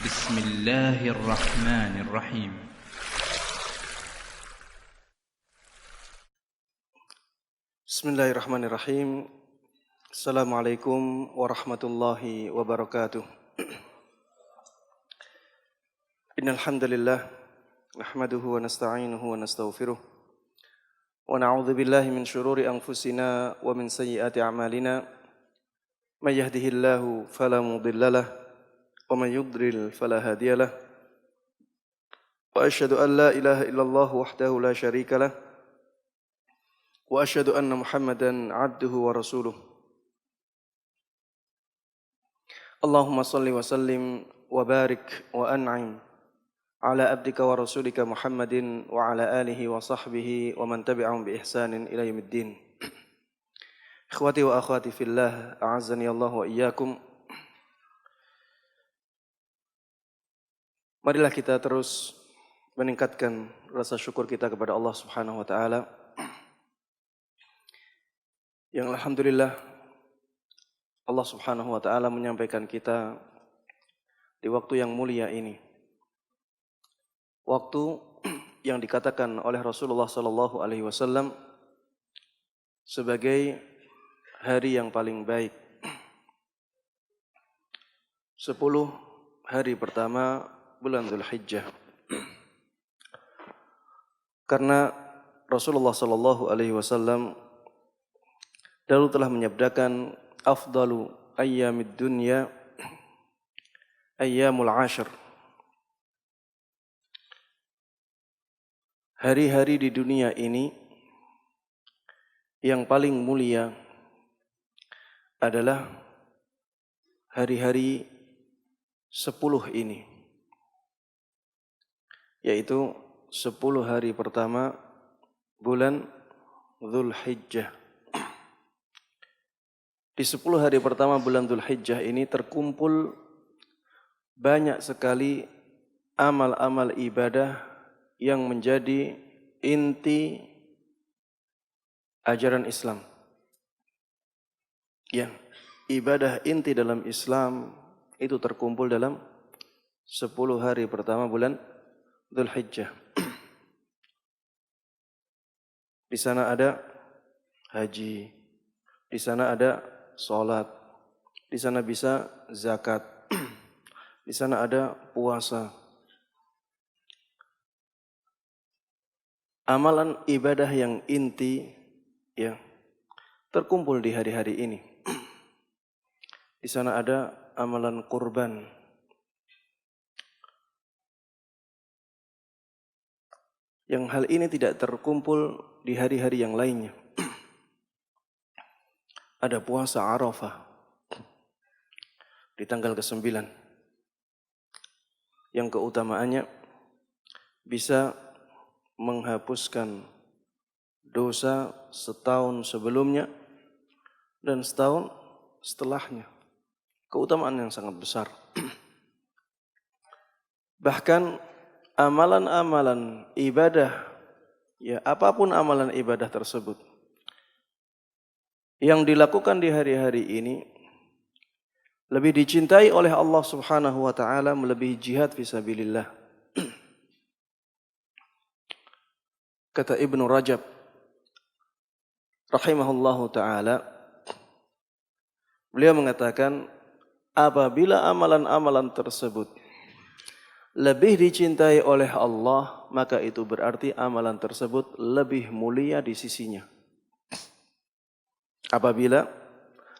بسم الله الرحمن الرحيم بسم الله الرحمن الرحيم السلام عليكم ورحمة الله وبركاته إن الحمد لله نحمده ونستعينه ونستغفره ونعوذ بالله من شرور أنفسنا ومن سيئات أعمالنا من يهده الله فلا مضل له ومن يضلل فلا هادي له وأشهد أن لا إله إلا الله وحده لا شريك له وأشهد أن محمدًا عبده ورسوله اللهم صل وسلم وبارك وأنعم على عبدك ورسولك محمد وعلى آله وصحبه ومن تبعهم بإحسان إلى يوم الدين إخوتي وأخواتي في الله أعزني الله وإياكم. Marilah kita terus meningkatkan rasa syukur kita kepada Allah Subhanahu wa taala yang alhamdulillah Allah Subhanahu wa taala menyampaikan kita di waktu yang mulia ini. Waktu yang dikatakan oleh Rasulullah sallallahu alaihi wasallam sebagai hari yang paling baik. 10 hari pertama bulan Dzulhijjah. Karena Rasulullah sallallahu alaihi wasallam dahulu telah menyabdakan afdalu ayyamid dunya ayyamul ashr. Hari-hari di dunia ini yang paling mulia adalah hari-hari 10 ini, yaitu 10 hari pertama bulan Dzulhijjah. Di 10 hari pertama bulan Dzulhijjah ini terkumpul banyak sekali amal-amal ibadah yang menjadi inti ajaran Islam. Ya, ibadah inti dalam Islam itu terkumpul dalam 10 hari pertama bulan Dzulhijjah. Di sana ada haji, di sana ada salat, di sana bisa zakat, di sana ada puasa. Amalan ibadah yang inti ya terkumpul di hari-hari ini. Di sana ada amalan kurban. Yang hal ini tidak terkumpul di hari-hari yang lainnya. Ada puasa Arafah di tanggal ke-9 yang keutamaannya bisa menghapuskan dosa setahun sebelumnya dan setahun setelahnya. Keutamaan yang sangat besar. Bahkan amalan-amalan ibadah, ya apapun amalan ibadah tersebut yang dilakukan di hari-hari ini lebih dicintai oleh Allah Subhanahu wa taala melebihi jihad fisabilillah. Kata Ibnu Rajab rahimahullahu taala, beliau mengatakan apabila amalan-amalan tersebut lebih dicintai oleh Allah, maka itu berarti amalan tersebut lebih mulia di sisinya. Apabila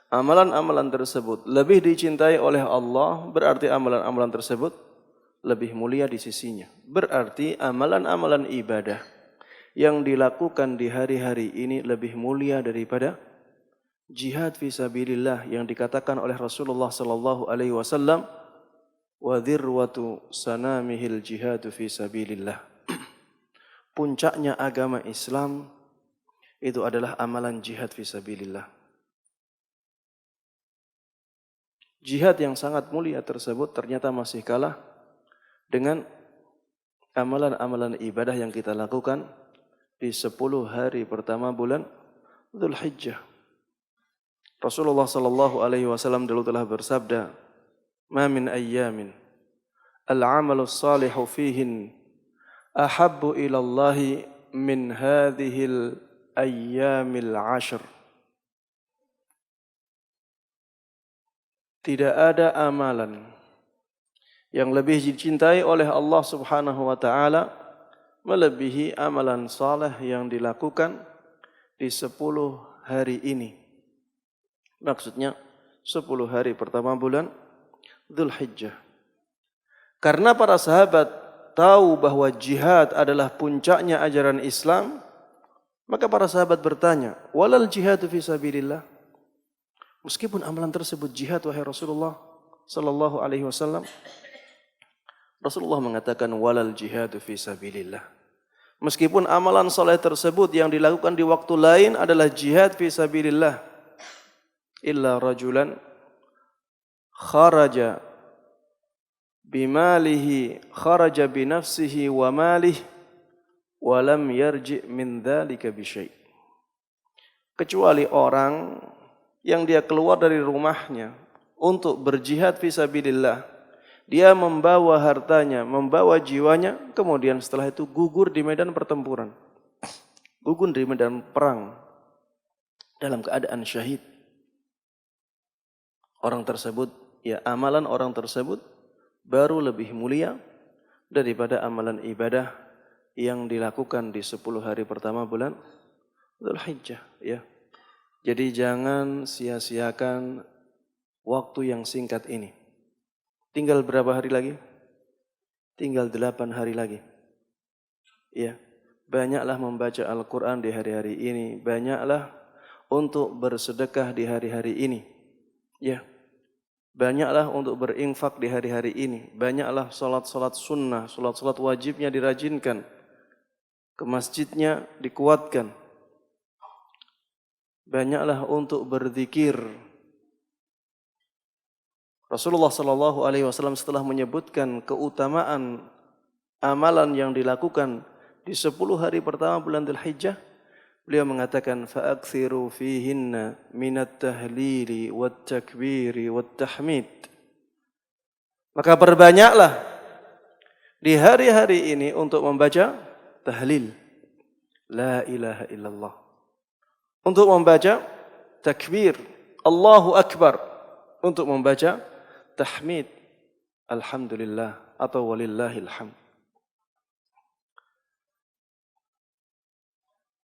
amalan-amalan tersebut lebih dicintai oleh Allah, berarti amalan-amalan tersebut lebih mulia di sisinya. Berarti amalan-amalan ibadah yang dilakukan di hari-hari ini lebih mulia daripada jihad fisabilillah yang dikatakan oleh Rasulullah sallallahu alaihi wasallam wa dzirwatu sanamihil jihadu fisabilillah. Puncaknya agama Islam itu adalah amalan jihad fisabilillah. Jihad yang sangat mulia tersebut ternyata masih kalah dengan amalan-amalan ibadah yang kita lakukan di 10 hari pertama bulan Dzulhijjah. Rasulullah sallallahu alaihi wasallam dulu telah bersabda, "Ma min ayyamin al-'amalu salihu fihin ahabbu ila Allah min hadhil ayyamil 'ashr. Tidak ada amalan yang lebih dicintai oleh Allah Subhanahu wa taala melebihi amalan saleh yang dilakukan di 10 hari ini. Maksudnya 10 hari pertama bulan Dzulhijjah. Karena para sahabat tahu bahwa jihad adalah puncaknya ajaran Islam, maka para sahabat bertanya, "Walal jihadu fi sabilillah?" Meskipun amalan tersebut jihad, wahai Rasulullah sallallahu alaihi wasallam, Rasulullah mengatakan walal jihadu fi sabilillah. Meskipun amalan saleh tersebut yang dilakukan di waktu lain adalah jihad fi sabilillah, illa rajulan kharaja bimalihi kharaja binafsihi wa malihi wa lam yarji' min dzalika bi syai'. Kecuali orang yang dia keluar dari rumahnya untuk berjihad fisabilillah, dia membawa hartanya, membawa jiwanya, kemudian setelah itu gugur di medan pertempuran, gugur di medan perang dalam keadaan syahid. Orang tersebut, ya amalan orang tersebut baru lebih mulia daripada amalan ibadah yang dilakukan di 10 hari pertama bulan Dzulhijjah, ya. Jadi jangan sia-siakan waktu yang singkat ini. Tinggal berapa hari lagi? Tinggal 8 hari lagi. Ya, banyaklah membaca Al-Quran di hari-hari ini. Banyaklah untuk bersedekah di hari-hari ini. Ya, banyaklah untuk berinfak di hari-hari ini. Banyaklah salat-salat sunnah, salat-salat wajibnya dirajinkan. Ke masjidnya dikuatkan. Banyaklah untuk berzikir. Rasulullah sallallahu alaihi wasallam setelah menyebutkan keutamaan amalan yang dilakukan di 10 hari pertama bulan Dzulhijjah, beliau mengatakan fa'akthiru fihinna minat tahlili wat takbiri wat tahmid. Maka perbanyaklah di hari-hari ini untuk membaca tahlil la ilaha illallah, untuk membaca takbir Allahu Akbar, untuk membaca tahmid alhamdulillah atau walillahil hamd.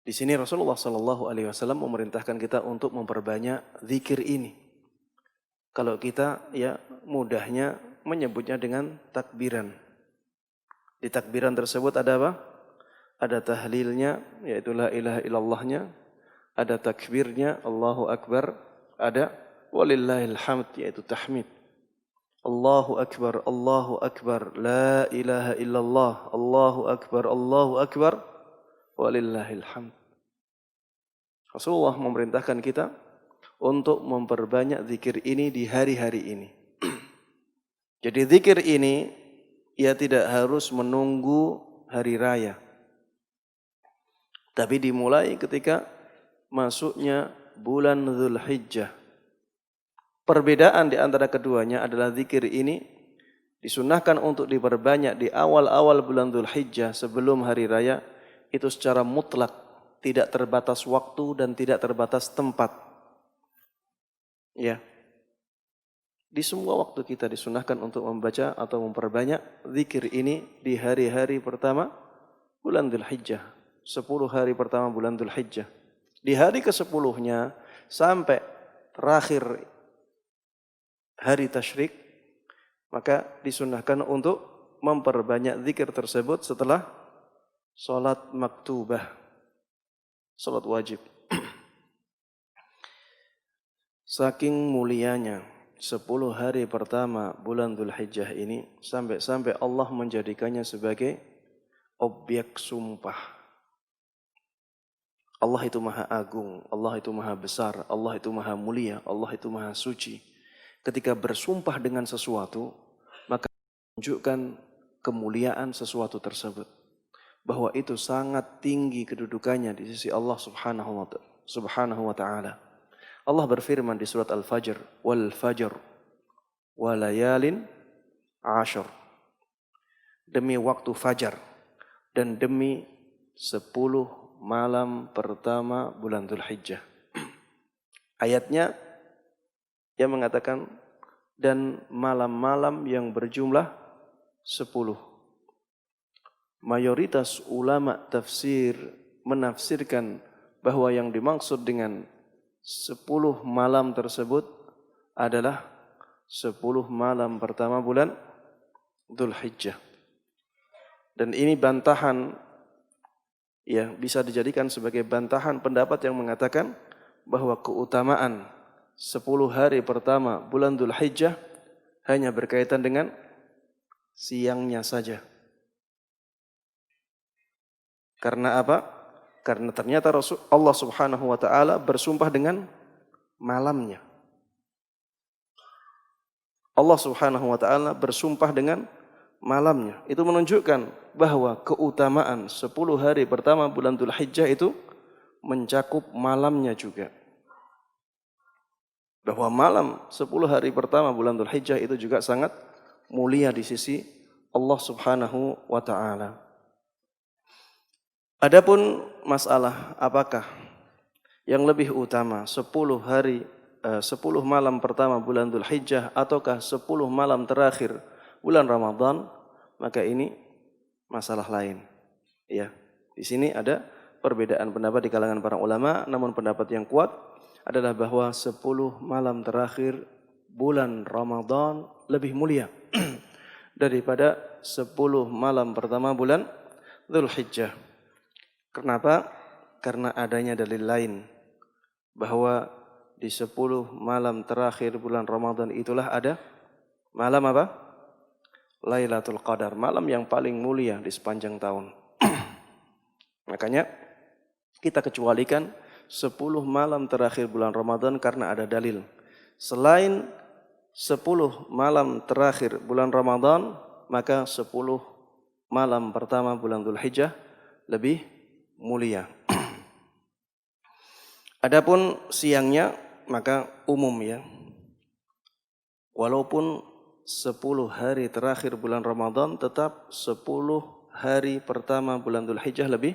Di sini Rasulullah sallallahu alaihi wasallam memerintahkan kita untuk memperbanyak zikir ini. Kalau kita ya mudahnya menyebutnya dengan takbiran. Di takbiran tersebut ada apa? Ada tahlilnya, yaitu la ilaha illallahnya, ada takbirnya Allahu Akbar, ada walillahil hamd, yaitu tahmid. Allahu Akbar, la ilaha illallah, Allahu Akbar, walillahil hamd. Rasulullah memerintahkan kita untuk memperbanyak zikir ini di hari-hari ini. Jadi zikir ini ia tidak harus menunggu hari raya, tapi dimulai ketika masuknya bulan Dzulhijjah. Perbedaan di antara keduanya adalah zikir ini disunahkan untuk diperbanyak di awal-awal bulan Dzulhijjah sebelum hari raya, itu secara mutlak, tidak terbatas waktu dan tidak terbatas tempat. Ya. Di semua waktu kita disunahkan untuk membaca atau memperbanyak zikir ini di hari-hari pertama bulan Dzulhijjah, 10 hari pertama bulan Dzulhijjah. Di hari ke-10-nya sampai terakhir hari tasyrik, maka disunahkan untuk memperbanyak zikir tersebut setelah salat maktubah, salat wajib. Saking mulianya 10 hari pertama bulan Dzulhijjah ini, sampai-sampai Allah menjadikannya sebagai objek sumpah. Allah itu maha agung, Allah itu maha besar, Allah itu maha mulia, Allah itu maha suci. Ketika bersumpah dengan sesuatu, maka menunjukkan kemuliaan sesuatu tersebut, bahwa itu sangat tinggi kedudukannya di sisi Allah subhanahu wa ta'ala. Allah berfirman di surat Al-Fajr, wal fajr walayalin ashar. demi waktu fajar, dan demi 10 malam pertama bulan Dzulhijjah. Ayatnya yang mengatakan dan malam-malam yang berjumlah 10. Mayoritas ulama tafsir menafsirkan bahwa yang dimaksud dengan 10 malam tersebut adalah 10 malam pertama bulan Dzulhijjah. Dan ini bantahan, ya, bisa dijadikan sebagai bantahan pendapat yang mengatakan bahwa keutamaan 10 hari pertama bulan Dzulhijjah hanya berkaitan dengan siangnya saja. Karena apa? Karena ternyata Allah Subhanahu wa taala bersumpah dengan malamnya. Allah Subhanahu wa taala bersumpah dengan malamnya. Itu menunjukkan bahwa keutamaan 10 hari pertama bulan Dzulhijjah itu mencakup malamnya juga. Bahwa malam 10 hari pertama bulan Dzulhijjah itu juga sangat mulia di sisi Allah Subhanahu wa taala. Adapun masalah apakah yang lebih utama 10 malam pertama bulan Dzulhijjah ataukah 10 malam terakhir bulan Ramadan, maka ini masalah lain. Ya, di sini ada perbedaan pendapat di kalangan para ulama, namun pendapat yang kuat adalah bahwa 10 malam terakhir bulan Ramadan lebih mulia daripada 10 malam pertama bulan Dzulhijjah. Kenapa? Karena adanya dalil lain bahwa di 10 malam terakhir bulan Ramadan itulah ada malam apa? Lailatul Qadar, malam yang paling mulia di sepanjang tahun. Makanya kita kecualikan 10 malam terakhir bulan Ramadan karena ada dalil. Selain 10 malam terakhir bulan Ramadan, maka 10 malam pertama bulan Dzulhijjah lebih mulia. Adapun siangnya maka umum, ya. Walaupun 10 hari terakhir bulan Ramadan, tetap 10 hari pertama bulan Dzulhijjah lebih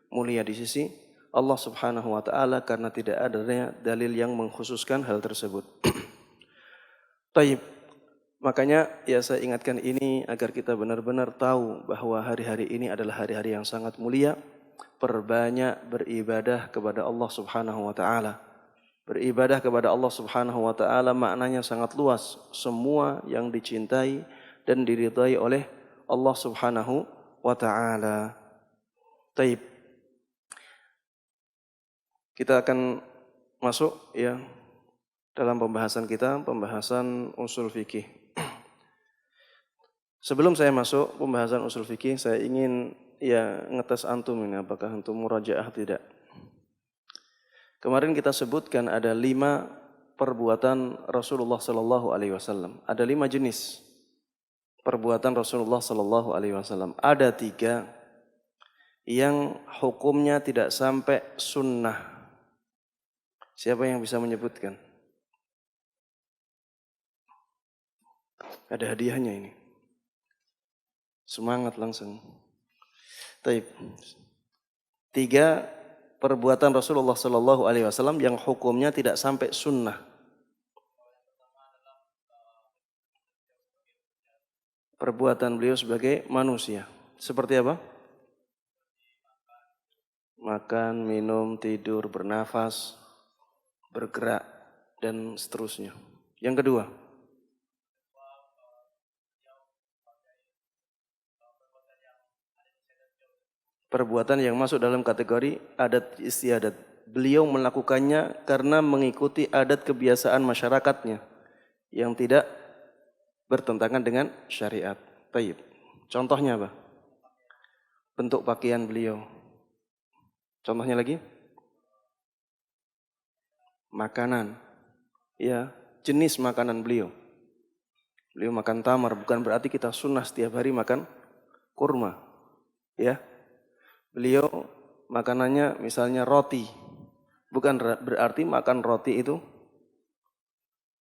mulia di sisi Allah Subhanahu wa taala karena tidak adanya dalil yang mengkhususkan hal tersebut. Taib. Makanya ya saya ingatkan ini agar kita benar-benar tahu bahwa hari-hari ini adalah hari-hari yang sangat mulia. Perbanyak beribadah kepada Allah Subhanahu wa taala. Beribadah kepada Allah Subhanahu wa taala maknanya sangat luas. Semua yang dicintai dan diridhai oleh Allah Subhanahu wa taala. Taib. Kita akan masuk, ya, dalam pembahasan kita, pembahasan usul fikih. Sebelum saya masuk pembahasan usul fikih, saya ingin ngetes antum ini, apakah antum murajaah tidak. Kemarin kita sebutkan ada 5 perbuatan Rasulullah sallallahu alaihi wasallam. Ada 5 jenis perbuatan Rasulullah sallallahu alaihi wasallam. Ada 3 yang hukumnya tidak sampai sunnah. Siapa yang bisa menyebutkan? Ada hadiahnya ini. Semangat langsung. Taib. 3 perbuatan Rasulullah sallallahu alaihi wasallam yang hukumnya tidak sampai sunnah. Perbuatan beliau sebagai manusia. Seperti apa? Makan, minum, tidur, bernafas, bergerak, dan seterusnya. Yang kedua, perbuatan yang masuk dalam kategori adat istiadat. Beliau melakukannya karena mengikuti adat kebiasaan masyarakatnya yang tidak bertentangan dengan syariat. Taib. Contohnya apa? Bentuk pakaian beliau. Contohnya lagi? Makanan. Ya, jenis makanan beliau. Beliau makan tamar, bukan berarti kita sunnah setiap hari makan kurma. Ya. Beliau makanannya misalnya roti. Bukan berarti makan roti itu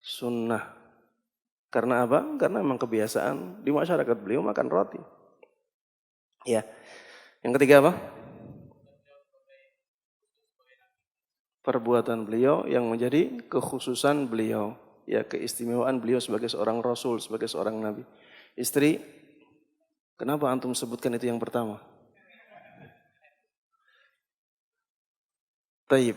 sunnah. Karena apa? Karena memang kebiasaan di masyarakat beliau makan roti. Ya. Yang ketiga apa? Perbuatan beliau yang menjadi kekhususan beliau, ya keistimewaan beliau sebagai seorang rasul, sebagai seorang nabi. Istri, kenapa antum sebutkan itu yang pertama? Taib.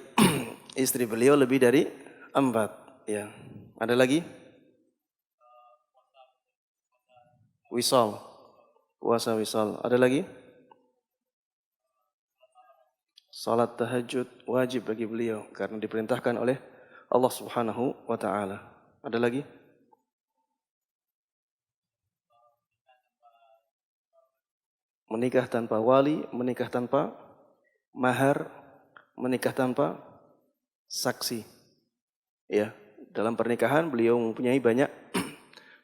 Istri beliau lebih dari 4, ya. Ada lagi? Wisal. Puasa wisal. Ada lagi? Salat tahajud wajib bagi beliau karena diperintahkan oleh Allah Subhanahu wa taala. Ada lagi? Menikah tanpa wali, menikah tanpa mahar, menikah tanpa saksi. Ya, dalam pernikahan beliau mempunyai banyak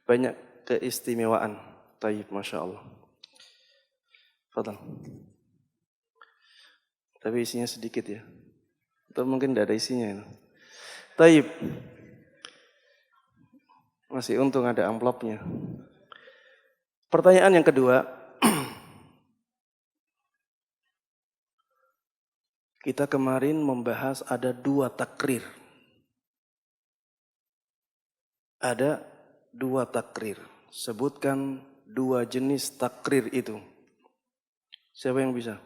banyak keistimewaan. Taib, Masya Allah. Fadal. Tapi isinya sedikit ya. Atau mungkin tidak ada isinya. Taib. Masih untung ada amplopnya. Pertanyaan yang kedua. Kita kemarin membahas ada 2 takrir. Ada 2 takrir. Sebutkan 2 jenis takrir itu. Siapa yang bisa?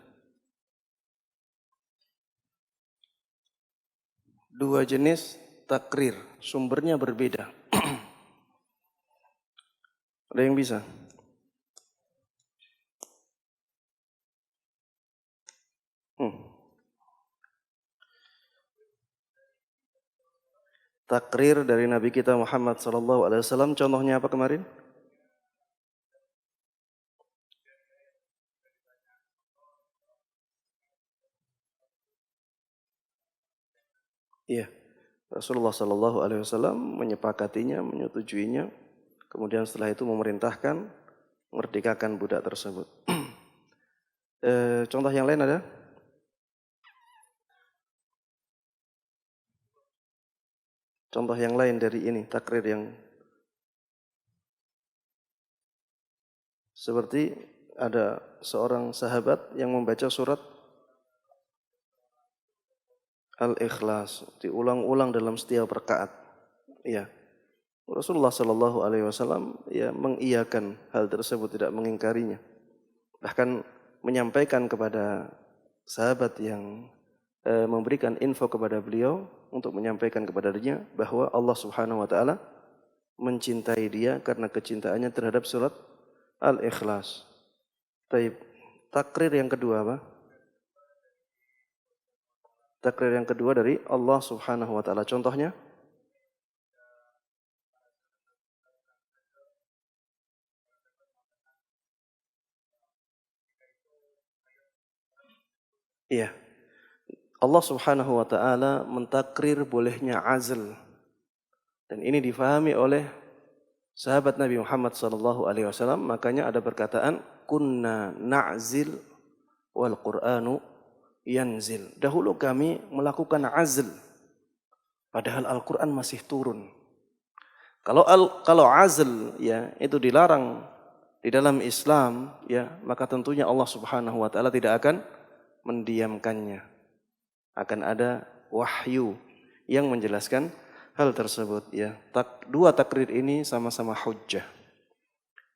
2 jenis takrir. Sumbernya berbeda. Ada yang bisa? Takrir dari Nabi kita Muhammad SAW. Contohnya apa kemarin? Iya. Rasulullah SAW menyepakatinya, menyetujuinya. Kemudian setelah itu memerintahkan merdekakan budak tersebut. Contoh yang lain ada? Contoh yang lain dari ini, takrir yang seperti ada seorang sahabat yang membaca surat Al-Ikhlas, diulang-ulang dalam setiap rakaat. Ya. Rasulullah SAW ya mengiyakan hal tersebut, tidak mengingkarinya. Bahkan menyampaikan kepada sahabat yang memberikan info kepada beliau untuk menyampaikan kepada dirinya bahwa Allah Subhanahu wa taala mencintai dia karena kecintaannya terhadap surat Al-Ikhlas. Taib. Takrir yang kedua apa? Takrir yang kedua dari Allah Subhanahu wa taala. Contohnya? Iya. Allah Subhanahu wa taala mentakrir bolehnya azl. Dan ini difahami oleh sahabat Nabi Muhammad SAW. Makanya ada perkataan kunna na'zil wal Qur'anu yanzil. Dahulu kami melakukan azl, padahal Al-Quran masih turun. Kalau azl ya itu dilarang di dalam Islam ya, maka tentunya Allah Subhanahu wa taala tidak akan mendiamkannya. Akan ada wahyu yang menjelaskan hal tersebut ya. 2 takrir ini sama-sama hujjah.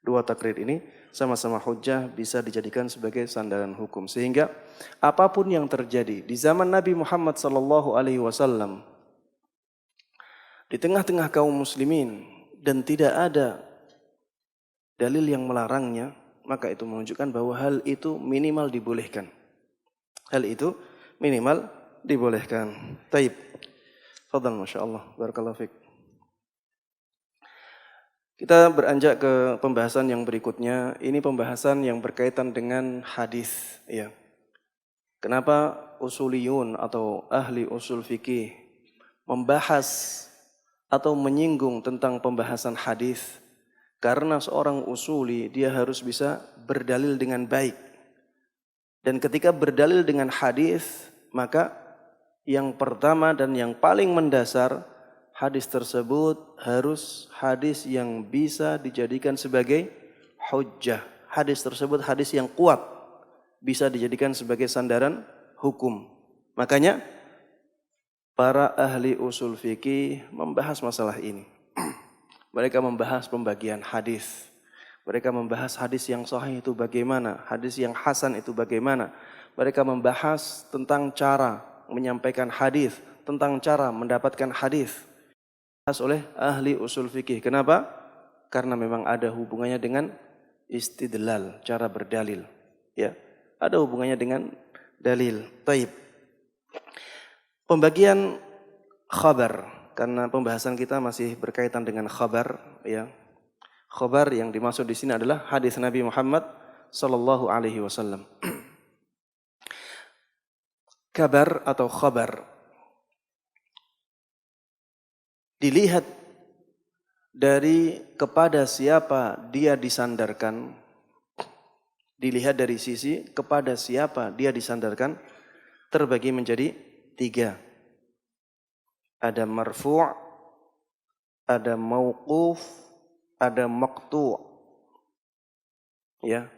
2 takrir ini sama-sama hujjah, bisa dijadikan sebagai sandaran hukum. Sehingga apapun yang terjadi di zaman Nabi Muhammad SAW, di tengah-tengah kaum muslimin dan tidak ada dalil yang melarangnya, maka itu menunjukkan bahwa hal itu minimal dibolehkan. Hal itu minimal dibolehkan. Taib. Fadhal, Masya Allah. Barakallahu fiik. Kita beranjak ke pembahasan yang berikutnya. Ini pembahasan yang berkaitan dengan hadis. Ya. Kenapa usuliyun atau ahli usul fikih membahas atau menyinggung tentang pembahasan hadis? Karena seorang usuli dia harus bisa berdalil dengan baik. Dan ketika berdalil dengan hadis, maka yang pertama dan yang paling mendasar, hadis tersebut harus hadis yang bisa dijadikan sebagai hujjah. Hadis tersebut hadis yang kuat. bisa dijadikan sebagai sandaran hukum. Makanya para ahli usul fikih membahas masalah ini. Mereka membahas pembagian hadis. Mereka membahas hadis yang sahih itu bagaimana, hadis yang hasan itu bagaimana. Mereka membahas tentang cara menyampaikan hadis, tentang cara mendapatkan hadis. Dibahas oleh ahli usul fikih. Kenapa? Karena memang ada hubungannya dengan istidlal, cara berdalil. Ya, ada hubungannya dengan dalil. Taib. Pembagian khabar, karena pembahasan kita masih berkaitan dengan khabar, ya. Khabar yang dimaksud di sini adalah hadis Nabi Muhammad sallallahu alaihi wasallam. Kabar atau khabar dilihat dari kepada siapa dia disandarkan, dilihat dari sisi kepada siapa dia disandarkan, terbagi menjadi 3. Ada marfu', ada mauquf, ada maqtu'. Ya.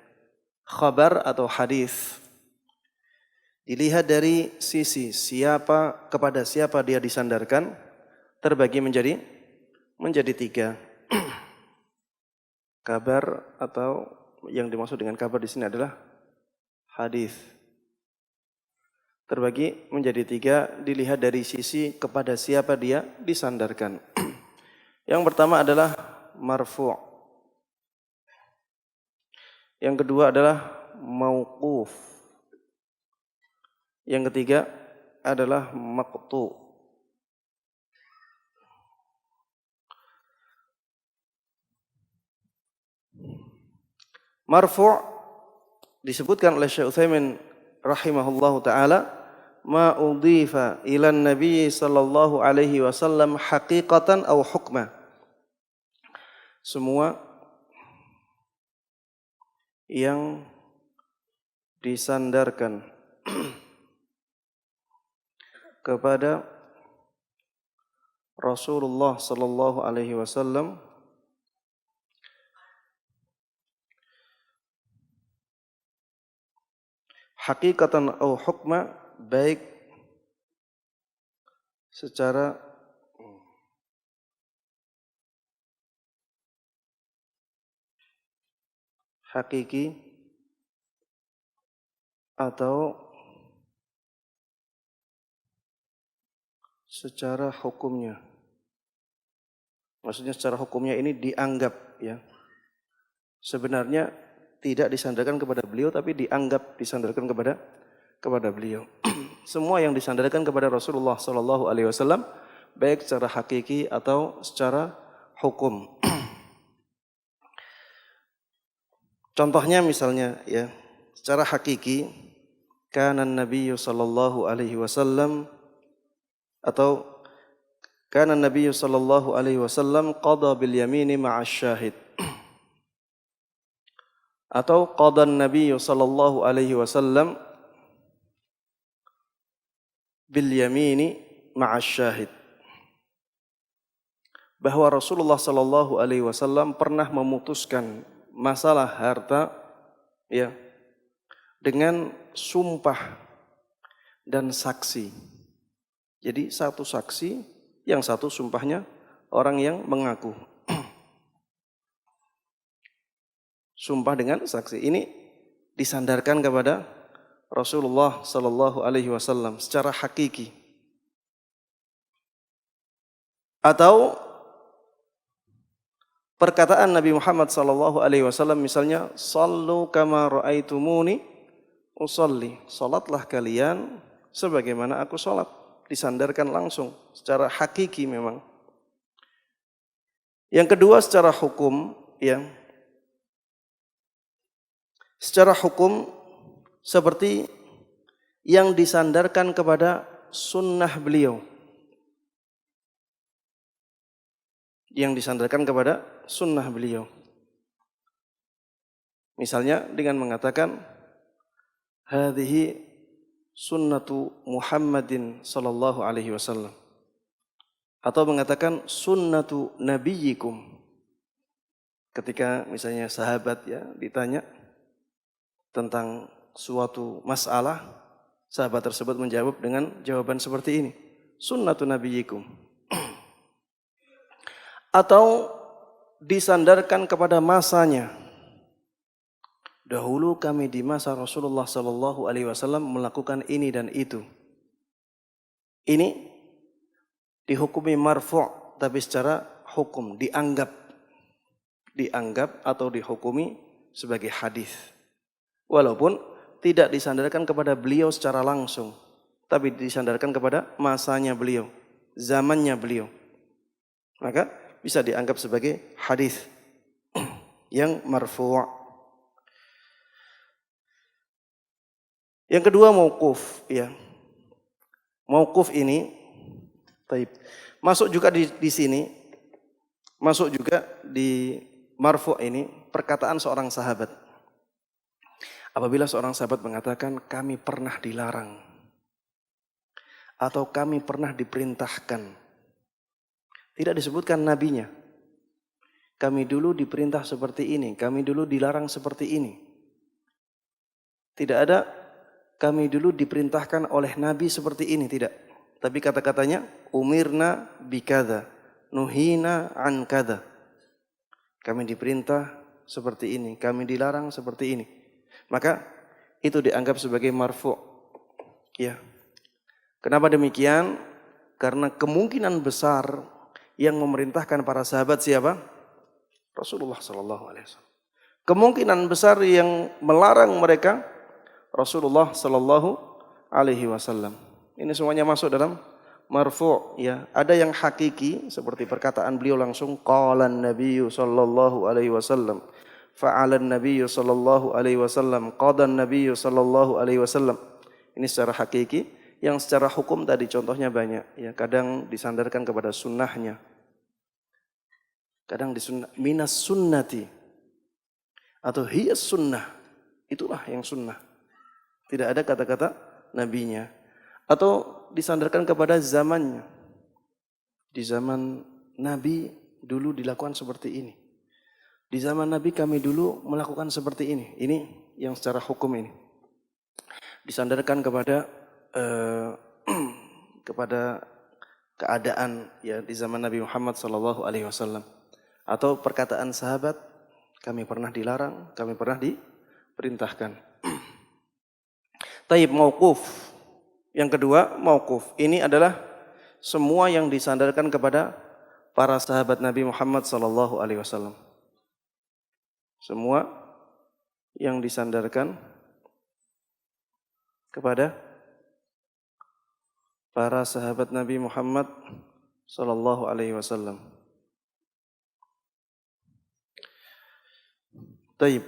Khabar atau hadis dilihat dari sisi siapa, kepada siapa dia disandarkan, terbagi menjadi 3. Kabar atau yang dimaksud dengan kabar di sini adalah hadis. Terbagi menjadi 3, dilihat dari sisi kepada siapa dia disandarkan. Yang pertama adalah marfu'. Yang kedua adalah mauquf. Yang ketiga adalah maqtu'. Marfu' disebutkan oleh Syekh Utsaimin rahimahullahu taala, ma udhifa ila Nabi sallallahu alaihi wasallam haqiqatan aw hukma. Semua yang disandarkan kepada Rasulullah sallallahu alaihi wasallam hakikatan atau hukma, baik secara hakiki atau secara hukumnya. Maksudnya secara hukumnya ini dianggap, ya. Sebenarnya tidak disandarkan kepada beliau, tapi dianggap disandarkan kepada beliau. Semua yang disandarkan kepada Rasulullah sallallahu alaihi wasallam baik secara hakiki atau secara hukum. Contohnya misalnya, ya, secara hakiki kana Nabi sallallahu alaihi wasallam atau kana Nabi sallallahu alaihi wasallam qada bil yamini ma'asy syahid. Atau qada Nabi sallallahu alaihi wasallam bil yamini ma'asy syahid. Bahwa Rasulullah sallallahu alaihi wasallam pernah memutuskan masalah harta, ya, dengan sumpah dan saksi. Jadi satu saksi, yang satu sumpahnya orang yang mengaku. Sumpah dengan saksi ini disandarkan kepada Rasulullah sallallahu alaihi wasallam secara hakiki. Atau perkataan Nabi Muhammad sallallahu alaihi wasallam misalnya, "Shallu kama raaitumuni usolli." Salatlah kalian sebagaimana aku salat. Disandarkan langsung secara hakiki memang. Yang kedua secara hukum, ya. Secara hukum seperti yang disandarkan kepada sunnah beliau. Yang disandarkan kepada sunnah beliau. Misalnya dengan mengatakan hadhihi sunnatu Muhammadin sallallahu alaihi wasallam. Atau mengatakan sunnatu nabiyyikum. Ketika misalnya sahabat, ya, ditanya tentang suatu masalah, sahabat tersebut menjawab dengan jawaban seperti ini. Sunnatun nabiyyikum. Atau disandarkan kepada masanya. Dahulu kami di masa Rasulullah sallallahu alaihi wasallam melakukan ini dan itu. Ini dihukumi marfu' tapi secara hukum dianggap atau dihukumi sebagai hadis. Walaupun tidak disandarkan kepada beliau secara langsung, tapi disandarkan kepada masanya beliau, zamannya beliau. Maka bisa dianggap sebagai hadis yang marfu'. Yang kedua mauquf, ya. Mauquf ini masuk juga di sini, masuk juga di marfu' ini perkataan seorang sahabat. Apabila seorang sahabat mengatakan kami pernah dilarang atau kami pernah diperintahkan, tidak disebutkan nabinya. Kami dulu diperintah seperti ini, kami dulu dilarang seperti ini. Tidak ada kami dulu diperintahkan oleh nabi seperti ini, tidak. Tapi kata-katanya umirna bikadza, nuhina an kadza. Kami diperintah seperti ini, kami dilarang seperti ini. Maka itu dianggap sebagai marfu'. Ya. Kenapa demikian? Karena kemungkinan besar yang memerintahkan para sahabat siapa? Rasulullah sallallahu alaihi wasallam. Kemungkinan besar yang melarang mereka Rasulullah sallallahu alaihi wasallam. Ini semuanya masuk dalam marfu', ya. Ada yang hakiki seperti perkataan beliau langsung qalan nabiyyu sallallahu alaihi wasallam, fa'alan nabiyyu sallallahu alaihi wasallam, qadan nabiyyu sallallahu alaihi wasallam. Ini secara hakiki. Yang secara hukum tadi contohnya banyak, ya. Kadang disandarkan kepada sunnahnya. Kadang minas sunnati atau hiyas sunnah. Itulah yang sunnah. Tidak ada kata-kata nabinya. Atau disandarkan kepada zamannya. Di zaman Nabi dulu dilakukan seperti ini. Di zaman Nabi kami dulu melakukan seperti ini. Ini yang secara hukum ini. Disandarkan kepada kepada keadaan, ya, di zaman Nabi Muhammad sallallahu alaihi wasallam. Atau perkataan sahabat, kami pernah dilarang, kami pernah diperintahkan. Taib mauquf. Yang kedua, mauquf. Ini adalah semua yang disandarkan kepada para sahabat Nabi Muhammad sallallahu alaihi wasallam. Semua yang disandarkan kepada para sahabat Nabi Muhammad sallallahu alaihi wasallam. Taib.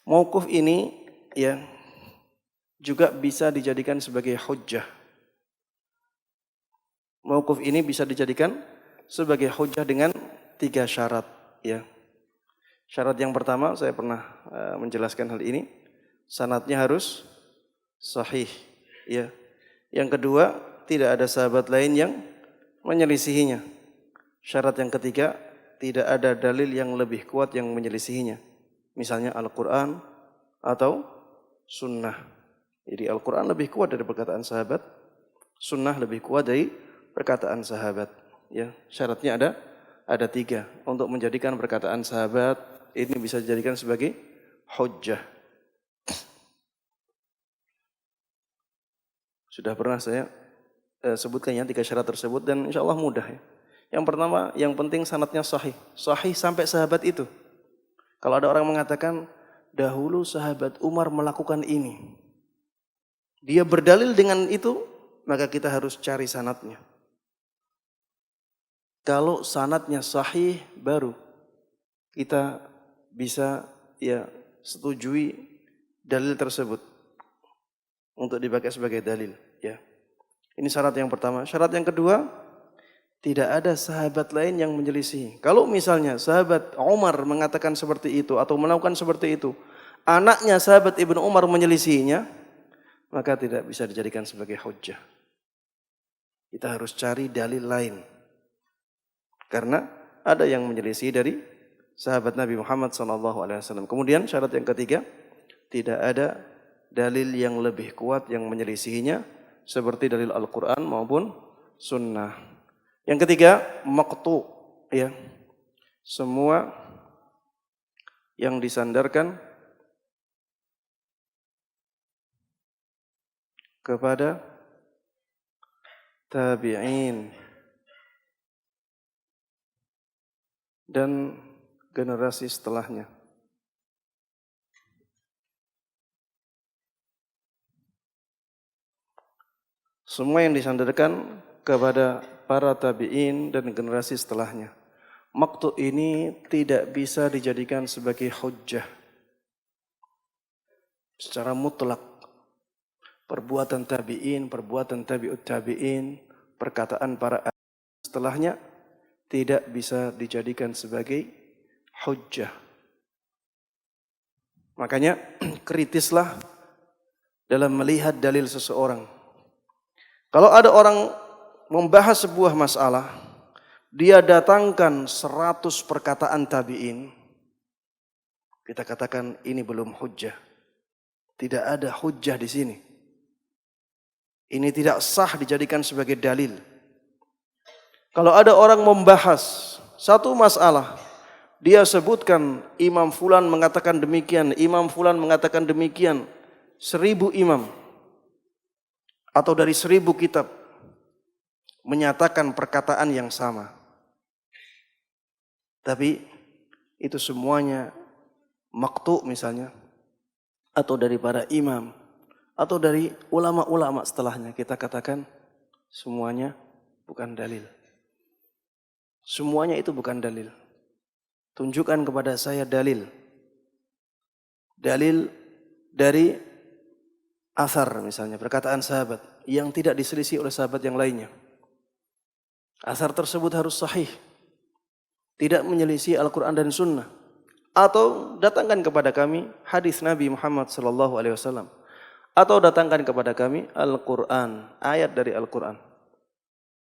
Mauquf ini, ya, juga bisa dijadikan sebagai hujjah. Mauquf ini bisa dijadikan sebagai hujjah dengan 3 syarat, ya. Syarat yang pertama, saya pernah menjelaskan hal ini, sanadnya harus sahih, ya. Yang kedua, tidak ada sahabat lain yang menyelisihinya. Syarat yang ketiga, tidak ada dalil yang lebih kuat yang menyelisihinya. Misalnya Al-Quran atau Sunnah. Jadi Al-Quran lebih kuat dari perkataan sahabat, Sunnah lebih kuat dari perkataan sahabat. Ya, syaratnya ada 3 untuk menjadikan perkataan sahabat ini bisa dijadikan sebagai hujjah. Sudah pernah saya sebutkan ya 3 syarat tersebut dan insya Allah mudah, ya. Yang pertama, yang penting sanadnya sahih. Sahih sampai sahabat itu. Kalau ada orang mengatakan, dahulu sahabat Umar melakukan ini. Dia berdalil dengan itu, maka kita harus cari sanadnya. Kalau sanadnya sahih, baru kita bisa, ya, setujui dalil tersebut untuk dipakai sebagai dalil, ya. Ini syarat yang pertama. Syarat yang kedua, tidak ada sahabat lain yang menyelisih. Kalau misalnya sahabat Umar mengatakan seperti itu atau melakukan seperti itu, anaknya sahabat Ibnu Umar menyelisihinya, maka tidak bisa dijadikan sebagai hujjah. Kita harus cari dalil lain. Karena ada yang menyelisih dari sahabat Nabi Muhammad SAW. Kemudian syarat yang ketiga, Tidak ada dalil yang lebih kuat yang menyelisihinya seperti dalil Al-Qur'an maupun sunnah. Yang ketiga, maqtu, ya. Semua yang disandarkan kepada tabi'in dan generasi setelahnya. Semua yang disandarkan kepada para tabi'in dan generasi setelahnya. Maqtu ini tidak bisa dijadikan sebagai hujjah secara mutlak. Perbuatan tabi'in, perbuatan tabi'ut tabi'in, perkataan para setelahnya tidak bisa dijadikan sebagai hujjah. Makanya kritislah dalam melihat dalil seseorang. Kalau ada orang membahas sebuah masalah, dia datangkan 100 perkataan tabi'in, kita katakan ini belum hujjah. Tidak ada hujjah di sini. Ini tidak sah dijadikan sebagai dalil. Kalau ada orang membahas satu masalah, dia sebutkan Imam Fulan mengatakan demikian, Imam Fulan mengatakan demikian, 1000 imam atau dari 1000 kitab menyatakan perkataan yang sama. Tapi itu semuanya maqtu misalnya, atau dari para imam, atau dari ulama-ulama setelahnya, kita katakan semuanya bukan dalil. Semuanya itu bukan dalil. Tunjukkan kepada saya dalil. Dalil dari athar misalnya, perkataan sahabat yang tidak diselisih oleh sahabat yang lainnya. Athar tersebut harus sahih, tidak menyelisih Al-Quran dan Sunnah. Atau datangkan kepada kami hadis Nabi Muhammad SAW. Atau datangkan kepada kami Al-Quran, ayat dari Al-Quran,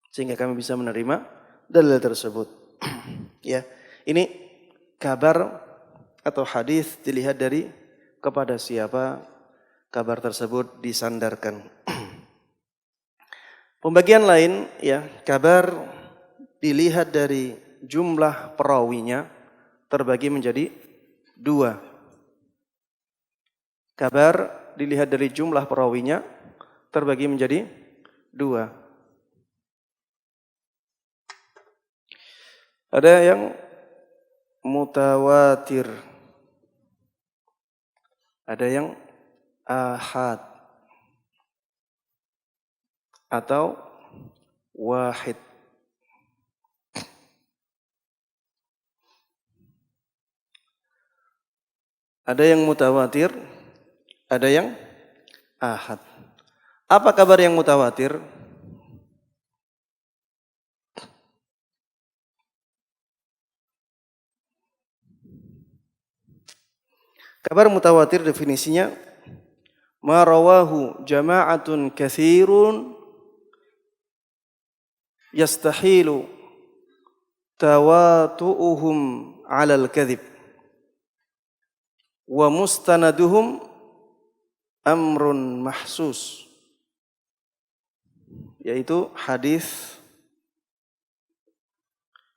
sehingga kami bisa menerima dalil tersebut. Ya, ini kabar atau hadis dilihat dari kepada siapa kabar tersebut disandarkan. Pembagian lain, ya, kabar dilihat dari jumlah perawinya terbagi menjadi 2. Kabar dilihat dari jumlah perawinya terbagi menjadi 2. Ada yang mutawatir, ada yang ahad atau wahid. Ada yang mutawatir, ada yang ahad. Apa kabar yang mutawatir? Kabar mutawatir definisinya ma rawahu jama'atun katsirun yastahilu tawatu'uhum 'alal kadhib wa mustanaduhum amrun mahsus, yaitu hadis.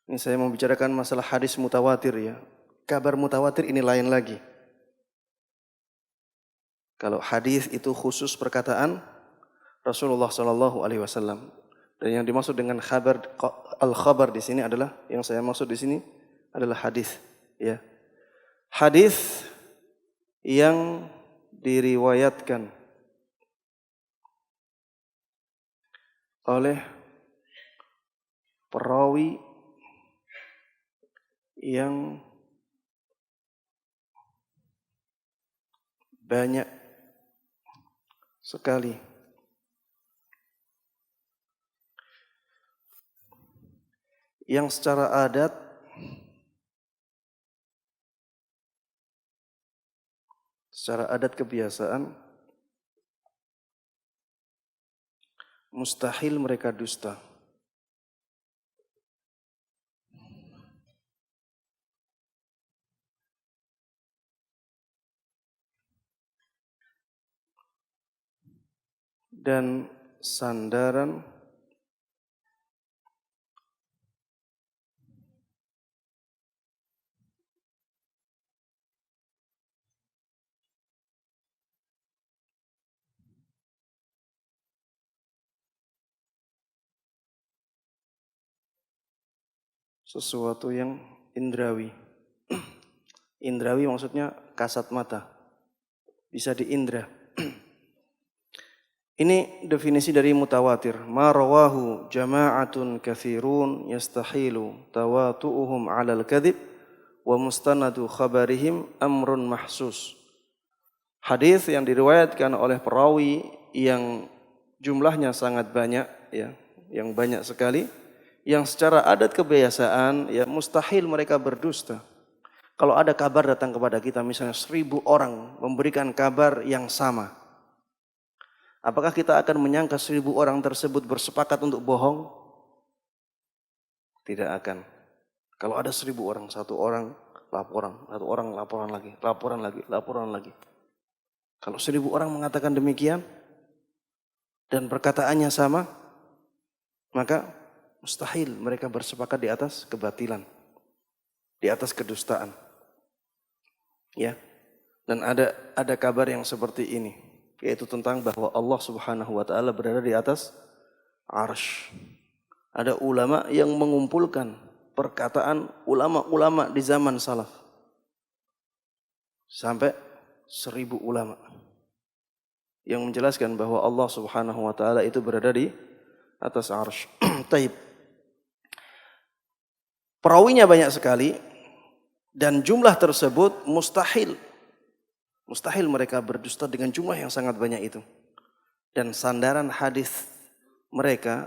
Ini saya mau bicarakan masalah hadis mutawatir, ya. Kabar mutawatir ini lain lagi. Kalau hadis itu khusus perkataan Rasulullah SAW, dan yang dimaksud dengan khabar, al-khabar di sini adalah, yang saya maksud di sini adalah hadis, ya. Hadis yang diriwayatkan oleh perawi yang banyak sekali. Yang secara adat kebiasaan mustahil mereka dusta. dan sandaran sesuatu yang indrawi. Indrawi maksudnya kasat mata, bisa diindra. Ini definisi dari mutawatir. Ma rawahu jama'atun katsirun yastahilu tawatu'uhum 'alal kadhib wa mustanadu khabarihim amrun mahsus. Hadis yang diriwayatkan oleh perawi yang jumlahnya sangat banyak, ya, yang banyak sekali, yang secara adat kebiasaan ya mustahil mereka berdusta. Kalau ada kabar datang kepada kita, misalnya 1000 orang memberikan kabar yang sama, apakah kita akan menyangka 1000 orang tersebut bersepakat untuk bohong? Tidak akan. Kalau ada 1000 orang, satu orang laporan, satu orang laporan lagi, laporan lagi. Kalau 1000 orang mengatakan demikian dan perkataannya sama, maka mustahil mereka bersepakat di atas kebatilan, di atas kedustaan. Ya. Dan ada kabar yang seperti ini, yaitu tentang bahwa Allah Subhanahu wa taala berada di atas arsy. Ada ulama yang mengumpulkan perkataan ulama-ulama di zaman salaf. Sampai 1000 ulama yang menjelaskan bahwa Allah Subhanahu wa taala itu berada di atas arsy. Taib. Perawinya banyak sekali dan jumlah tersebut mustahil mereka berdusta dengan jumlah yang sangat banyak itu. Dan sandaran hadis mereka,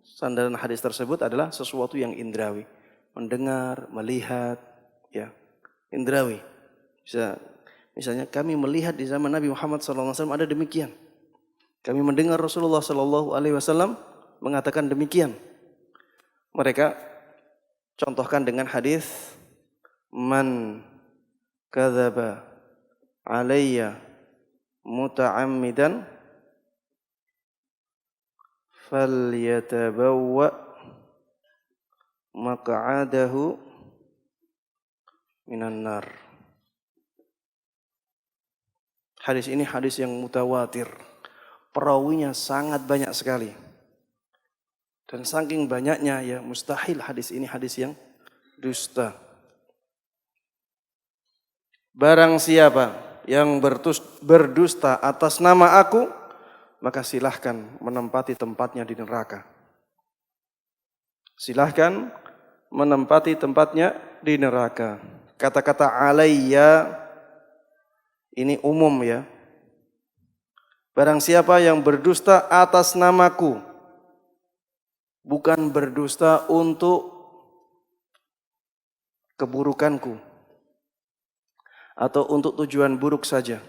sandaran hadis tersebut adalah sesuatu yang indrawi, mendengar, melihat, ya, indrawi. Misalnya kami melihat di zaman Nabi Muhammad SAW ada demikian. Kami mendengar Rasulullah SAW mengatakan demikian. Mereka contohkan dengan hadis man kadzaba alayya muta'ammidan falyatabawwa maq'adahu minan nar. Hadis ini hadis yang mutawatir. Perawinya sangat banyak sekali. Dan saking banyaknya ya mustahil hadis ini hadis yang dusta. Barang siapa yang berdusta atas nama aku, maka silahkan menempati tempatnya di neraka. Silahkan menempati tempatnya di neraka. Kata-kata alayya ini umum ya. Barang siapa yang berdusta atas namaku, bukan berdusta untuk keburukanku atau untuk tujuan buruk saja.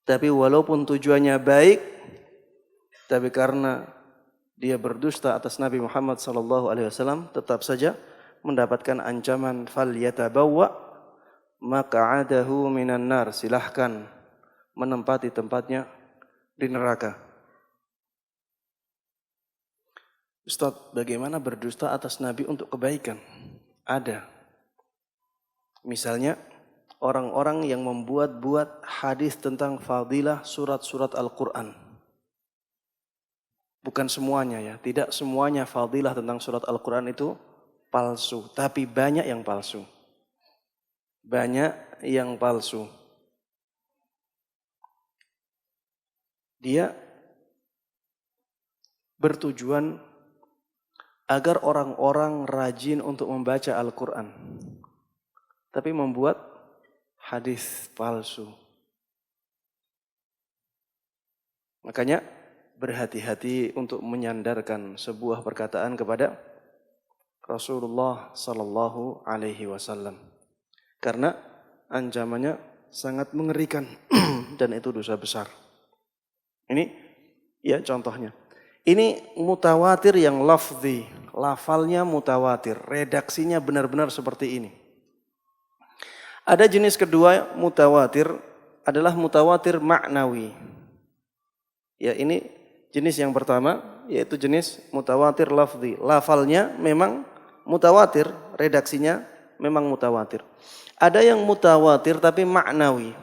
Tapi walaupun tujuannya baik, tapi karena dia berdusta atas Nabi Muhammad SAW, tetap saja mendapatkan ancaman falyatabawwa maq'adahu minan nar. Silahkan menempati tempatnya di neraka. Ustaz, bagaimana berdusta atas Nabi untuk kebaikan? Ada. Misalnya orang-orang yang membuat-buat hadis tentang fadilah surat-surat Al-Quran. Bukan semuanya ya, tidak semuanya fadilah tentang surat Al-Quran itu palsu. Tapi banyak yang palsu. Banyak yang palsu. Dia bertujuan agar orang-orang rajin untuk membaca Al-Quran. Tapi membuat hadis palsu. Makanya berhati-hati untuk menyandarkan sebuah perkataan kepada Rasulullah sallallahu alaihi wasallam. Karena ancamannya sangat mengerikan dan itu dosa besar. Ini ya contohnya. Ini mutawatir yang lafzi, lafalnya mutawatir, redaksinya benar-benar seperti ini. Ada jenis kedua mutawatir adalah mutawatir maknawi. Ya, ini jenis yang pertama, yaitu jenis mutawatir lafzi. Lafalnya memang mutawatir, redaksinya memang mutawatir. Ada yang mutawatir tapi maknawi,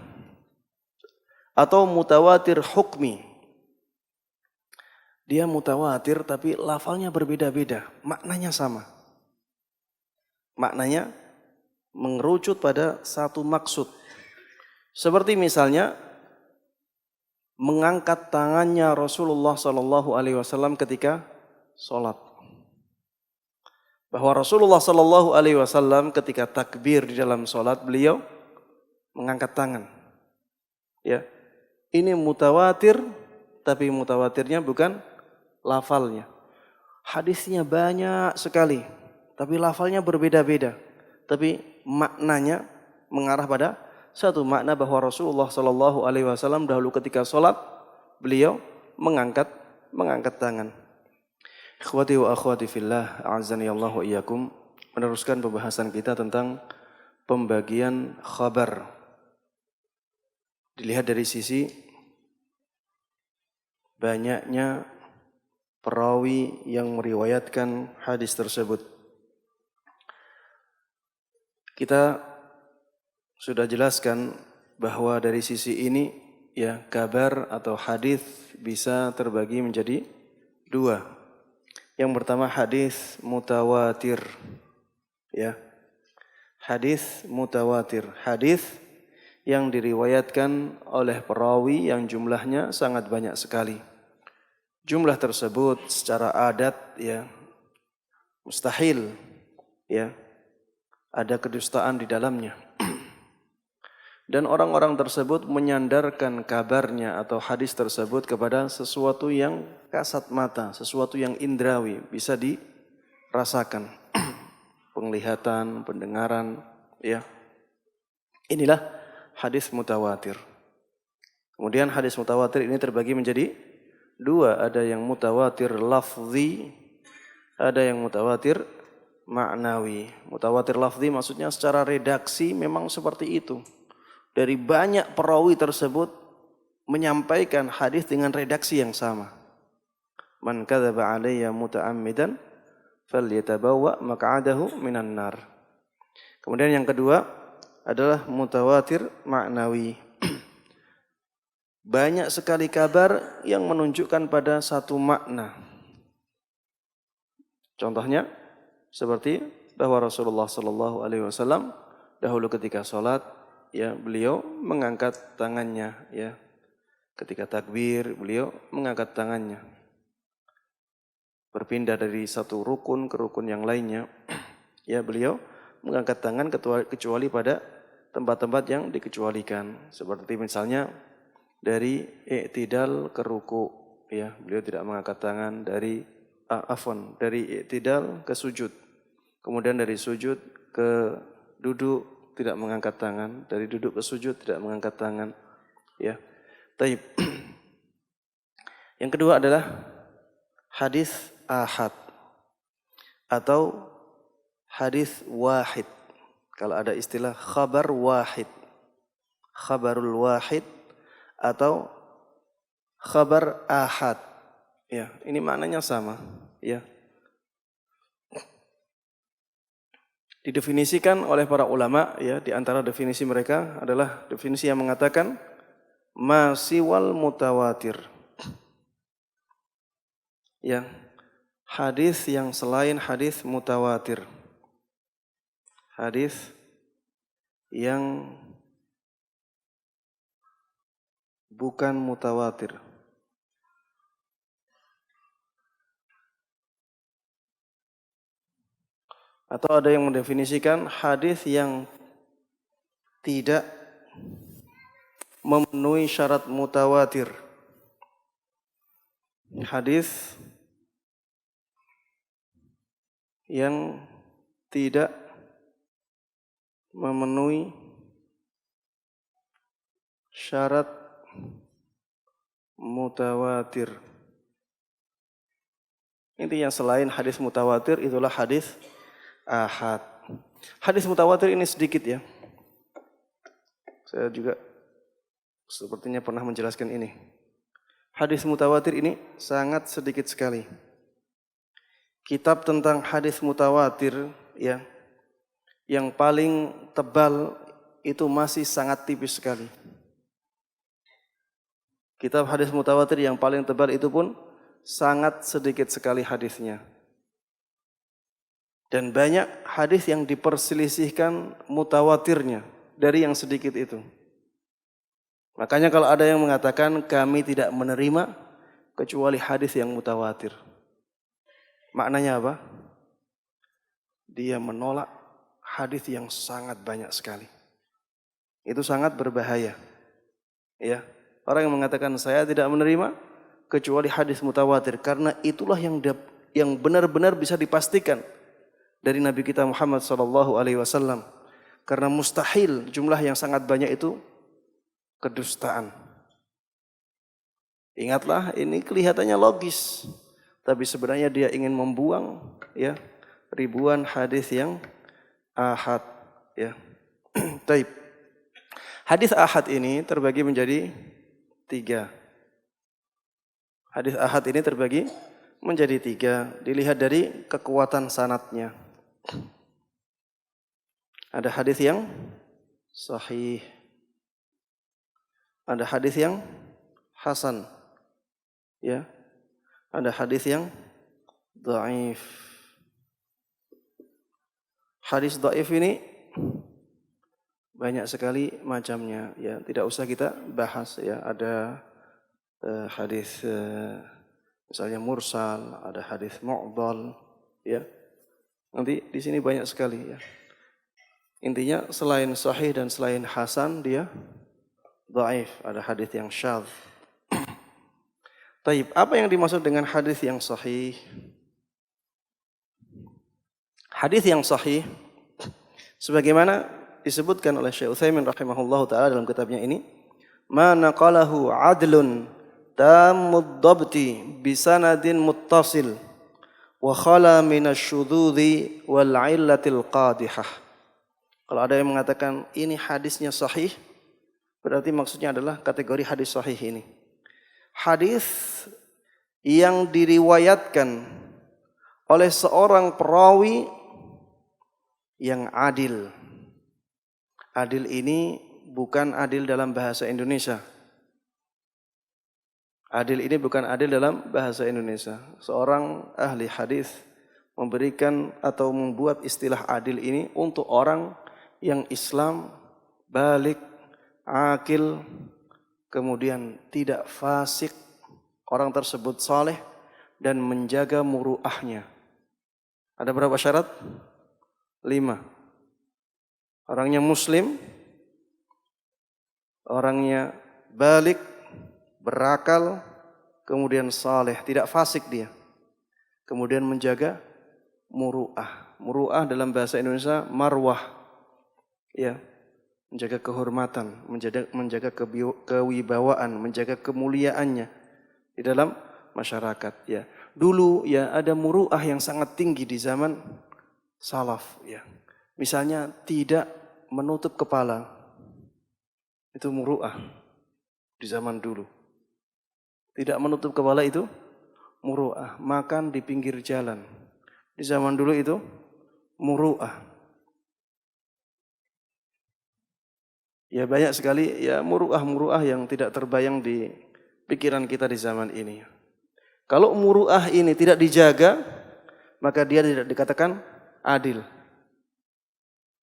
atau mutawatir hukmi. Dia mutawatir tapi lafalnya berbeda-beda, maknanya sama. Maknanya mengerucut pada satu maksud. Seperti misalnya mengangkat tangannya Rasulullah Sallallahu Alaihi Wasallam ketika sholat. Bahwa Rasulullah Sallallahu Alaihi Wasallam ketika takbir di dalam sholat, beliau mengangkat tangan. Ya, ini mutawatir, tapi mutawatirnya bukan lafalnya. Hadisnya banyak sekali, tapi lafalnya berbeda-beda. Tapi maknanya mengarah pada satu makna, bahwa Rasulullah Sallallahu Alaihi Wasallam dahulu ketika sholat, beliau mengangkat tangan. Ikhwati wa akhwati fillah, a'azzani Allah wa iyyakum. Meneruskan pembahasan kita tentang pembagian khabar. Dilihat dari sisi banyaknya perawi yang meriwayatkan hadis tersebut. Kita sudah jelaskan bahwa dari sisi ini, ya, kabar atau hadis bisa terbagi menjadi dua. Yang pertama hadis mutawatir, ya. Hadis mutawatir, hadis yang diriwayatkan oleh perawi yang jumlahnya sangat banyak sekali. Jumlah tersebut secara adat, ya, mustahil, ya, ada kedustaan di dalamnya. Dan orang-orang tersebut menyandarkan kabarnya atau hadis tersebut kepada sesuatu yang kasat mata, sesuatu yang indrawi, bisa dirasakan. Penglihatan, pendengaran, ya. Inilah hadis mutawatir. Kemudian hadis mutawatir ini terbagi menjadi dua, ada yang mutawatir lafzi, ada yang mutawatir maknawi. Mutawatir lafzi maksudnya secara redaksi memang seperti itu. Dari banyak perawi tersebut menyampaikan hadis dengan redaksi yang sama. Man kadzaba alayya muta'ammidan falyatabawwa maq'adahu minan nar. Kemudian yang kedua adalah mutawatir maknawi. Banyak sekali kabar yang menunjukkan pada satu makna. Contohnya seperti bahwa Rasulullah sallallahu alaihi wasallam dahulu ketika salat, ya, beliau mengangkat tangannya, ya. Ketika takbir, beliau mengangkat tangannya. Berpindah dari satu rukun ke rukun yang lainnya, ya, beliau mengangkat tangan kecuali pada tempat-tempat yang dikecualikan. Seperti misalnya dari i'tidal ke ruku, ya, beliau tidak mengangkat tangan dari i'tidal ke sujud. Kemudian dari sujud ke duduk tidak mengangkat tangan, dari duduk ke sujud tidak mengangkat tangan, ya. Taib. Yang kedua adalah hadis ahad atau hadis wahid. Kalau ada istilah khabar wahid, khabarul wahid atau khabar ahad, ya, ini maknanya sama, ya. Didefinisikan oleh para ulama, ya, di antara definisi mereka adalah definisi yang mengatakan ma siwal mutawatir. Ya, hadis yang selain hadis mutawatir. Hadis yang bukan mutawatir. Atau ada yang mendefinisikan hadis yang tidak memenuhi syarat mutawatir. Hadis yang tidak memenuhi syarat mutawatir. Intinya selain hadis mutawatir itulah hadis ahad. Hadis mutawatir ini sedikit, ya. Saya juga sepertinya pernah menjelaskan ini. hadis mutawatir ini sangat sedikit sekali. Kitab tentang hadis mutawatir ya, yang paling tebal itu masih sangat tipis sekali. Kitab hadis mutawatir yang paling tebal itu pun sangat sedikit sekali hadisnya. Dan banyak hadis yang diperselisihkan mutawatirnya dari yang sedikit itu. Makanya kalau ada yang mengatakan kami tidak menerima kecuali hadis yang mutawatir. Maknanya apa? Dia menolak hadis yang sangat banyak sekali. Itu sangat berbahaya. Ya, orang yang mengatakan saya tidak menerima kecuali hadis mutawatir karena itulah yang benar-benar bisa dipastikan dari Nabi kita Muhammad SAW. Karena mustahil jumlah yang sangat banyak itu kedustaan. Ingatlah, ini kelihatannya logis, tapi sebenarnya dia ingin membuang ya ribuan hadis yang ahad ya. Taib. Hadis ahad ini terbagi menjadi 3. Hadis ahad ini terbagi menjadi 3. Dilihat dari kekuatan sanadnya. Ada hadis yang sahih, ada hadis yang hasan, ya, ada hadis yang dhaif. Hadis dhaif ini banyak sekali macamnya, ya, tidak usah kita bahas, ya. Ada hadis misalnya mursal, ada hadis mu'dhal, ya. Nanti di sini banyak sekali, ya. Intinya selain sahih dan selain hasan dia dhaif, ada hadis yang syadz. Taib, apa yang dimaksud dengan hadis yang sahih? Hadis yang sahih sebagaimana disebutkan oleh Syekh Utsaimin rahimahullahu taala dalam kitabnya ini, ma naqalahu adlun tammud dhabti bi sanadin muttasil wa khala minasyududzi wal illatil qadihah. Kalau ada yang mengatakan ini hadisnya sahih, berarti maksudnya adalah kategori hadis sahih ini. Hadis yang diriwayatkan oleh seorang perawi yang adil. Adil ini bukan adil dalam bahasa Indonesia. Adil ini bukan adil dalam bahasa Indonesia. Seorang ahli hadis memberikan atau membuat istilah adil ini untuk orang yang Islam, balik, akil, kemudian tidak fasik, orang tersebut saleh dan menjaga muru'ahnya. Ada berapa syarat? 5. Orangnya muslim, orangnya balik, berakal, kemudian saleh, tidak fasik dia. Kemudian menjaga muru'ah. Muru'ah dalam bahasa Indonesia marwah. Ya, menjaga kehormatan, menjaga kewibawaan, menjaga kemuliaannya di dalam masyarakat. Ya, dulu ya ada muru'ah yang sangat tinggi di zaman salaf. Ya, misalnya tidak menutup kepala, itu muru'ah di zaman dulu. Tidak menutup kepala itu muru'ah. Makan di pinggir jalan di zaman dulu itu muru'ah. Ya banyak sekali ya muru'ah yang tidak terbayang di pikiran kita di zaman ini. Kalau muru'ah ini tidak dijaga, maka dia tidak dikatakan adil.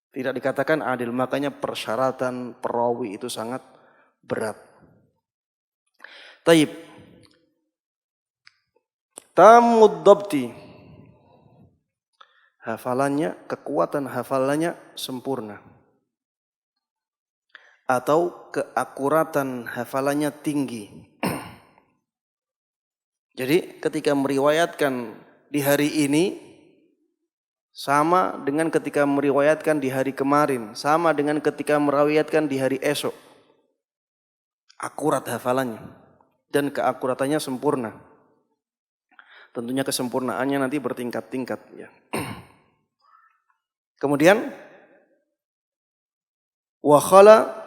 Tidak dikatakan adil, makanya persyaratan perawi itu sangat berat. Taib. Tammud dhabti. Hafalannya, kekuatan hafalannya sempurna. Atau keakuratan hafalannya tinggi. Jadi ketika meriwayatkan di hari ini sama dengan ketika meriwayatkan di hari kemarin, sama dengan ketika meriwayatkan di hari esok. Akurat hafalannya dan keakuratannya sempurna. Tentunya kesempurnaannya nanti bertingkat-tingkat ya. Kemudian wa khala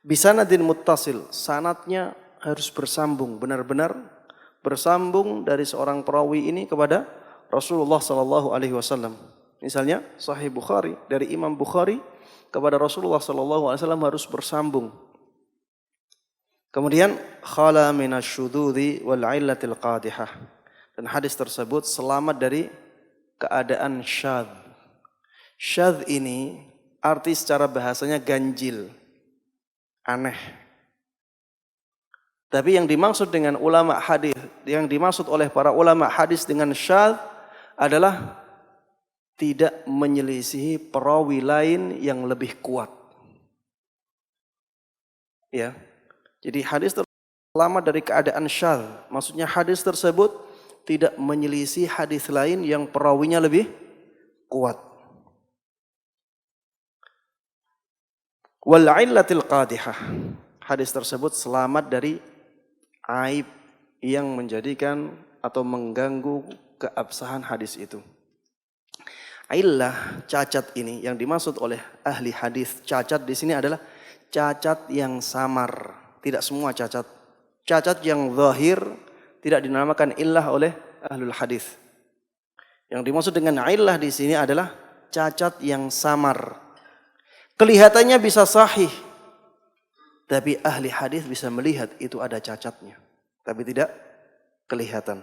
bisanadin muttasil, sanatnya harus bersambung, benar-benar bersambung dari seorang perawi ini kepada Rasulullah sallallahu alaihi wasallam. Misalnya Sahih Bukhari dari Imam Bukhari kepada Rasulullah sallallahu alaihi wasallam harus bersambung. Kemudian khala minasyududzi wal illatil qadihah. Dan hadis tersebut selamat dari keadaan syadz. Syadz ini arti secara bahasanya ganjil, aneh. Tapi yang dimaksud dengan ulama hadis, yang dimaksud oleh para ulama hadis dengan syadz adalah tidak menyelisihi perawi lain yang lebih kuat. Ya. Jadi hadis selamat dari keadaan syadz. Maksudnya hadis tersebut tidak menyelisih hadis lain yang perawinya lebih kuat. Wal illatil qadihah. Hadis tersebut selamat dari aib yang menjadikan atau mengganggu keabsahan hadis itu. Illah, cacat ini yang dimaksud oleh ahli hadis, cacat di sini adalah cacat yang samar, tidak semua cacat. Cacat yang zahir tidak dinamakan illah oleh ahlul hadis. Yang dimaksud dengan illah di sini adalah cacat yang samar. Kelihatannya bisa sahih, tapi ahli hadis bisa melihat itu ada cacatnya, tapi tidak kelihatan.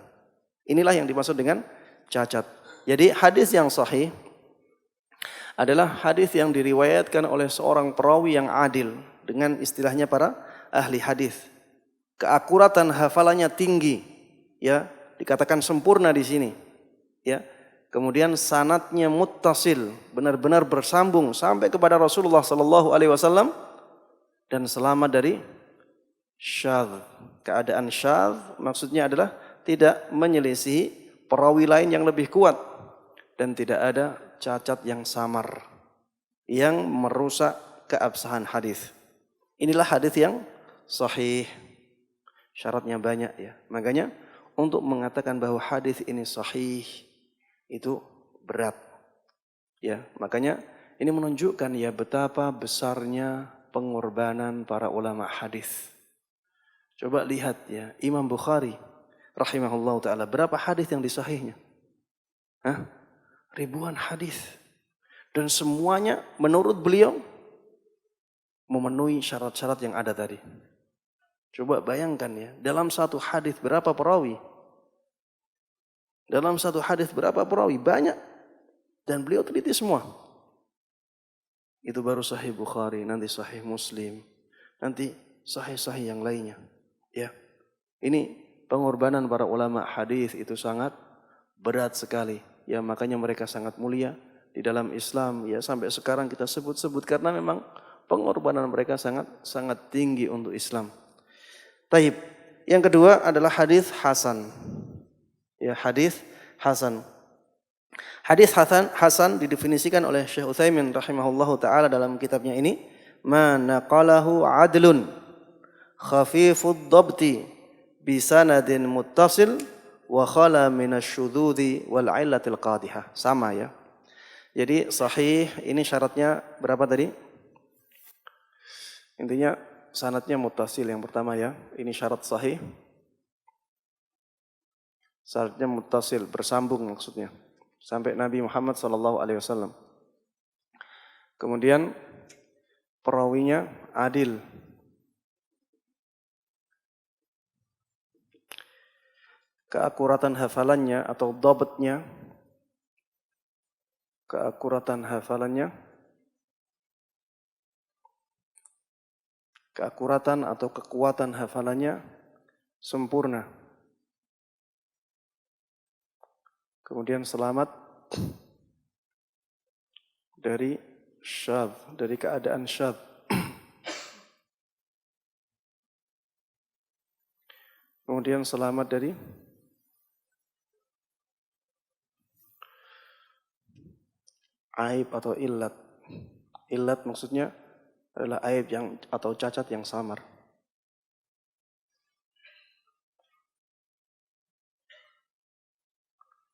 Inilah yang dimaksud dengan cacat. Jadi hadis yang sahih adalah hadis yang diriwayatkan oleh seorang perawi yang adil, dengan istilahnya para ahli hadis. Keakuratan hafalannya tinggi, ya, dikatakan sempurna di sini, ya. Kemudian sanadnya muttasil, benar-benar bersambung sampai kepada Rasulullah sallallahu alaihi wasallam. Dan selamat dari syadz. Keadaan syadz maksudnya adalah tidak menyelisihi perawi lain yang lebih kuat. Dan tidak ada cacat yang samar yang merusak keabsahan hadis. Inilah hadis yang sahih. Syaratnya banyak, ya. Makanya untuk mengatakan bahwa hadis ini sahih itu berat. Ya, makanya ini menunjukkan ya betapa besarnya pengorbanan para ulama hadis. Coba lihat ya, Imam Bukhari rahimahullah ta'ala, berapa hadis yang disahihnya? Ribuan hadis. Dan semuanya menurut beliau memenuhi syarat-syarat yang ada tadi. Coba bayangkan ya, dalam satu hadis berapa perawi? Dalam satu hadis berapa perawi? Banyak. Dan beliau teliti semua. Itu baru Sahih Bukhari, nanti Sahih Muslim, nanti sahih-sahih yang lainnya. Ya, ini pengorbanan para ulama hadis itu sangat berat sekali. Ya, makanya mereka sangat mulia di dalam Islam. Ya, sampai sekarang kita sebut-sebut karena memang pengorbanan mereka sangat tinggi untuk Islam. Taib. Yang kedua adalah hadis hasan. Ya, hadis hasan. Hadis hasan didefinisikan oleh Syekh Utsaimin rahimahullahu taala dalam kitabnya ini, ma naqalahu adlun khafifud dhabti bi sanadin muttasil wa khala minasyududzi wal illatil qadihah. Sama ya. Jadi sahih ini syaratnya berapa tadi? Intinya sanadnya muttasil yang pertama ya. Ini syarat sahih. Syaratnya muttasil, bersambung maksudnya, sampai Nabi Muhammad SAW. Kemudian perawinya adil. Keakuratan hafalannya atau dhabatnya, keakuratan hafalannya, keakuratan atau kekuatan hafalannya sempurna. Kemudian selamat dari syadz, dari keadaan syadz. Kemudian selamat dari aib atau illat. Illat maksudnya adalah aib yang atau cacat yang samar.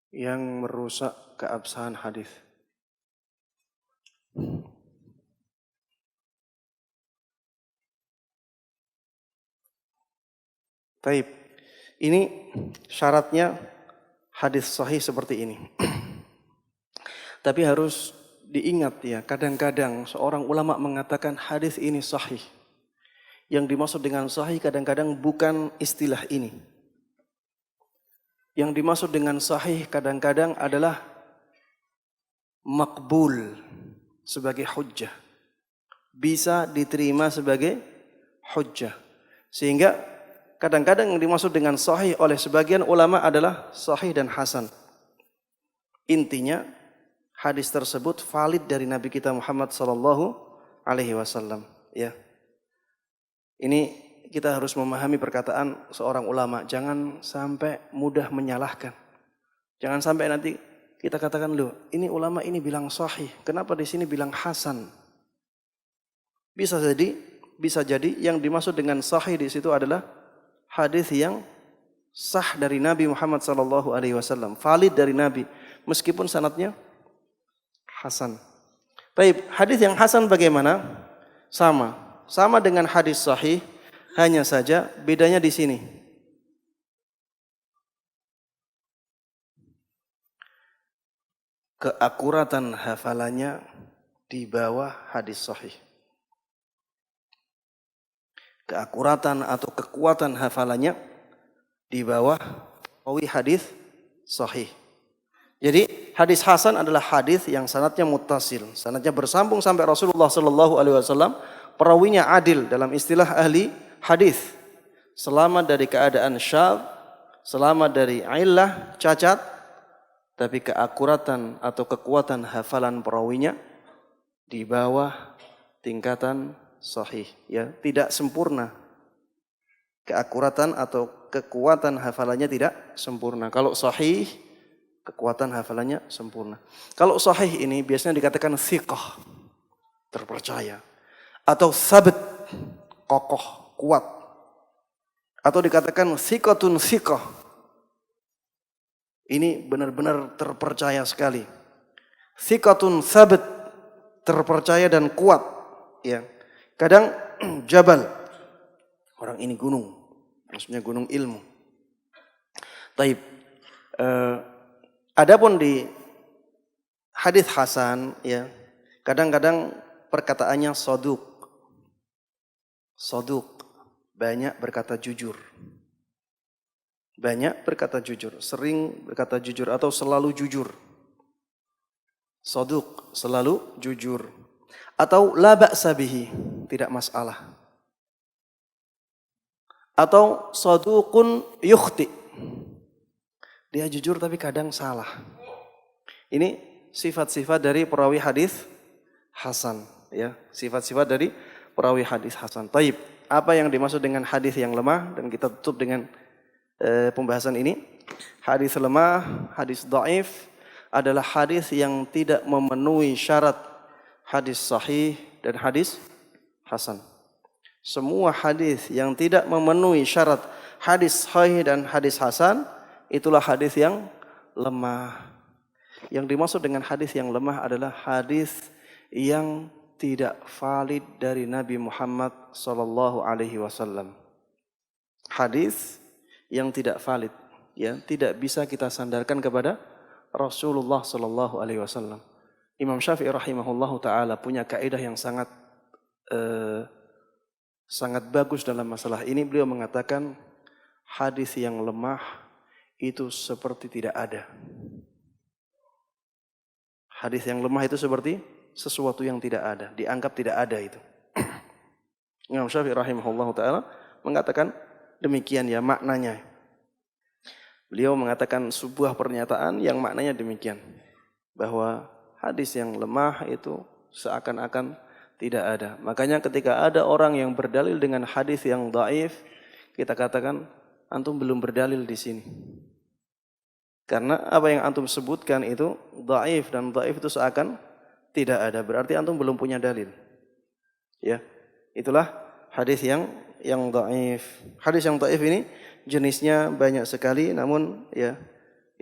Yang merusak keabsahan hadis. Taib. Ini syaratnya hadis sahih seperti ini. Tapi harus diingat ya, kadang-kadang seorang ulama mengatakan hadis ini sahih. Yang dimaksud dengan sahih kadang-kadang bukan istilah ini. Yang dimaksud dengan sahih kadang-kadang adalah makbul sebagai hujjah. Bisa diterima sebagai hujjah. Sehingga kadang-kadang yang dimaksud dengan sahih oleh sebagian ulama adalah sahih dan hasan. Intinya hadis tersebut valid dari Nabi kita Muhammad sallallahu alaihi wasallam, ya. Ini kita harus memahami perkataan seorang ulama, jangan sampai mudah menyalahkan. Jangan sampai nanti kita katakan, loh, ini ulama ini bilang sahih, kenapa di sini bilang hasan? Bisa jadi yang dimaksud dengan sahih di situ adalah hadis yang sah dari Nabi Muhammad sallallahu alaihi wasallam, valid dari Nabi, meskipun sanadnya hasan. Baik, hadis yang hasan bagaimana? Sama dengan hadis sahih, hanya saja bedanya di sini. Keakuratan hafalannya di bawah hadis sahih. Keakuratan atau kekuatan hafalannya di bawah rawi hadis sahih. Jadi hadis hasan adalah hadis yang sanadnya muttasil, sanadnya bersambung sampai Rasulullah sallallahu alaihi wasallam, perawinya adil dalam istilah ahli hadis, selamat dari keadaan syadz, selamat dari illah, cacat, tapi keakuratan atau kekuatan hafalan perawinya di bawah tingkatan sahih, ya, tidak sempurna. Keakuratan atau kekuatan hafalannya tidak sempurna. Kalau sahih, kekuatan hafalannya sempurna. Kalau sahih ini biasanya dikatakan thiqah, terpercaya, atau thabat, kokoh, kuat, atau dikatakan thiqatun thiqah, ini benar-benar terpercaya sekali. Thiqatun thabat, terpercaya dan kuat, ya. Kadang jabal, orang ini gunung, maksudnya gunung ilmu. Taib. Adapun di hadis hasan, ya, kadang-kadang perkataannya soduk, banyak berkata jujur, sering berkata jujur atau selalu jujur. Soduk, selalu jujur. Atau la ba'sa bihi, tidak masalah. Atau sodukun yukhti, dia jujur tapi kadang salah. Ini sifat-sifat dari perawi hadis hasan, ya, sifat-sifat dari perawi hadis hasan. Taib, apa yang dimaksud dengan hadis yang lemah, dan kita tutup dengan pembahasan ini. Hadis lemah, hadis dhaif adalah hadis yang tidak memenuhi syarat hadis sahih dan hadis hasan. Semua hadis yang tidak memenuhi syarat hadis sahih dan hadis hasan, itulah hadis yang lemah. Yang dimaksud dengan hadis yang lemah adalah hadis yang tidak valid dari Nabi Muhammad sallallahu alaihi wasallam. Hadis yang tidak valid, ya, tidak bisa kita sandarkan kepada Rasulullah sallallahu alaihi wasallam. Imam Syafi'i rahimahullahu taala punya kaidah yang sangat bagus dalam masalah ini. Beliau mengatakan hadis yang lemah itu seperti tidak ada. Hadis yang lemah itu seperti sesuatu yang tidak ada, dianggap tidak ada itu. Imam Syafi'i rahimahullahu taala mengatakan demikian, ya, maknanya. Beliau mengatakan sebuah pernyataan yang maknanya demikian, bahwa hadis yang lemah itu seakan-akan tidak ada. Makanya ketika ada orang yang berdalil dengan hadis yang dhaif, kita katakan antum belum berdalil di sini. Karena apa yang antum sebutkan itu dhaif, dan dhaif itu seakan tidak ada, berarti antum belum punya dalil. Ya. Itulah hadis yang dhaif. Hadis yang dhaif ini jenisnya banyak sekali, namun ya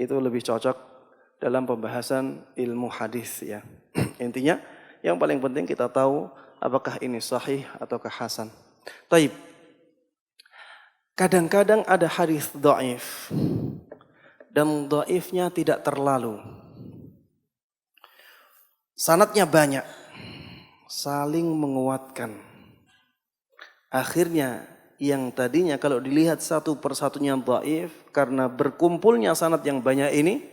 itu lebih cocok dalam pembahasan ilmu hadis, ya. Intinya yang paling penting kita tahu apakah ini sahih ataukah hasan. Taib. Kadang-kadang ada hadis dhaif dan dhaifnya tidak terlalu. Sanadnya banyak, saling menguatkan. Akhirnya yang tadinya kalau dilihat satu persatunya dhaif, karena berkumpulnya sanad yang banyak ini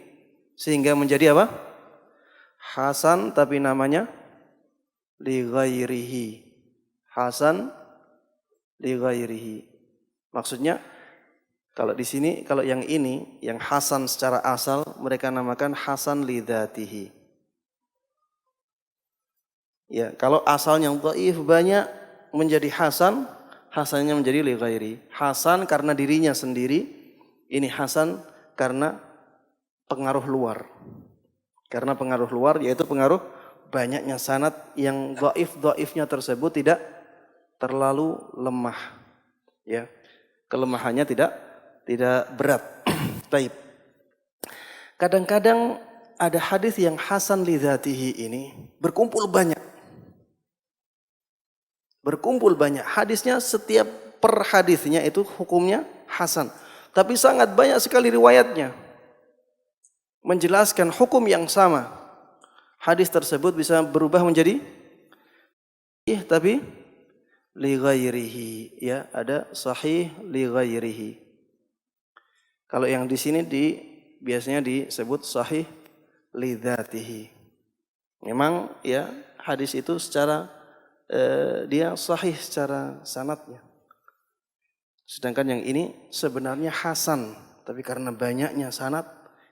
sehingga menjadi apa? Hasan, tapi namanya li ghairihi. Hasan li ghairihi. Maksudnya kalau di sini, kalau yang ini, yang hasan secara asal mereka namakan hasan li dzatihi. Ya, kalau asalnya dhaif banyak menjadi hasan, hasannya menjadi li ghairi. Hasan karena dirinya sendiri, ini hasan karena pengaruh luar. Karena pengaruh luar yaitu pengaruh banyaknya sanad yang dhaif-dhaifnya tersebut tidak terlalu lemah. Ya. Kelemahannya tidak berat. Taib. Kadang-kadang ada hadis yang hasan li dzatihi ini berkumpul banyak. Berkumpul banyak. Hadisnya setiap per hadisnya itu hukumnya hasan. Tapi sangat banyak sekali riwayatnya menjelaskan hukum yang sama. Hadis tersebut bisa berubah menjadi tapi li ghairihi, ya, ada sahih li ghairihi. Kalau yang di sini biasanya disebut sahih li dzatihi. Memang ya hadis itu secara dia sahih secara sanadnya. Sedangkan yang ini sebenarnya hasan, tapi karena banyaknya sanad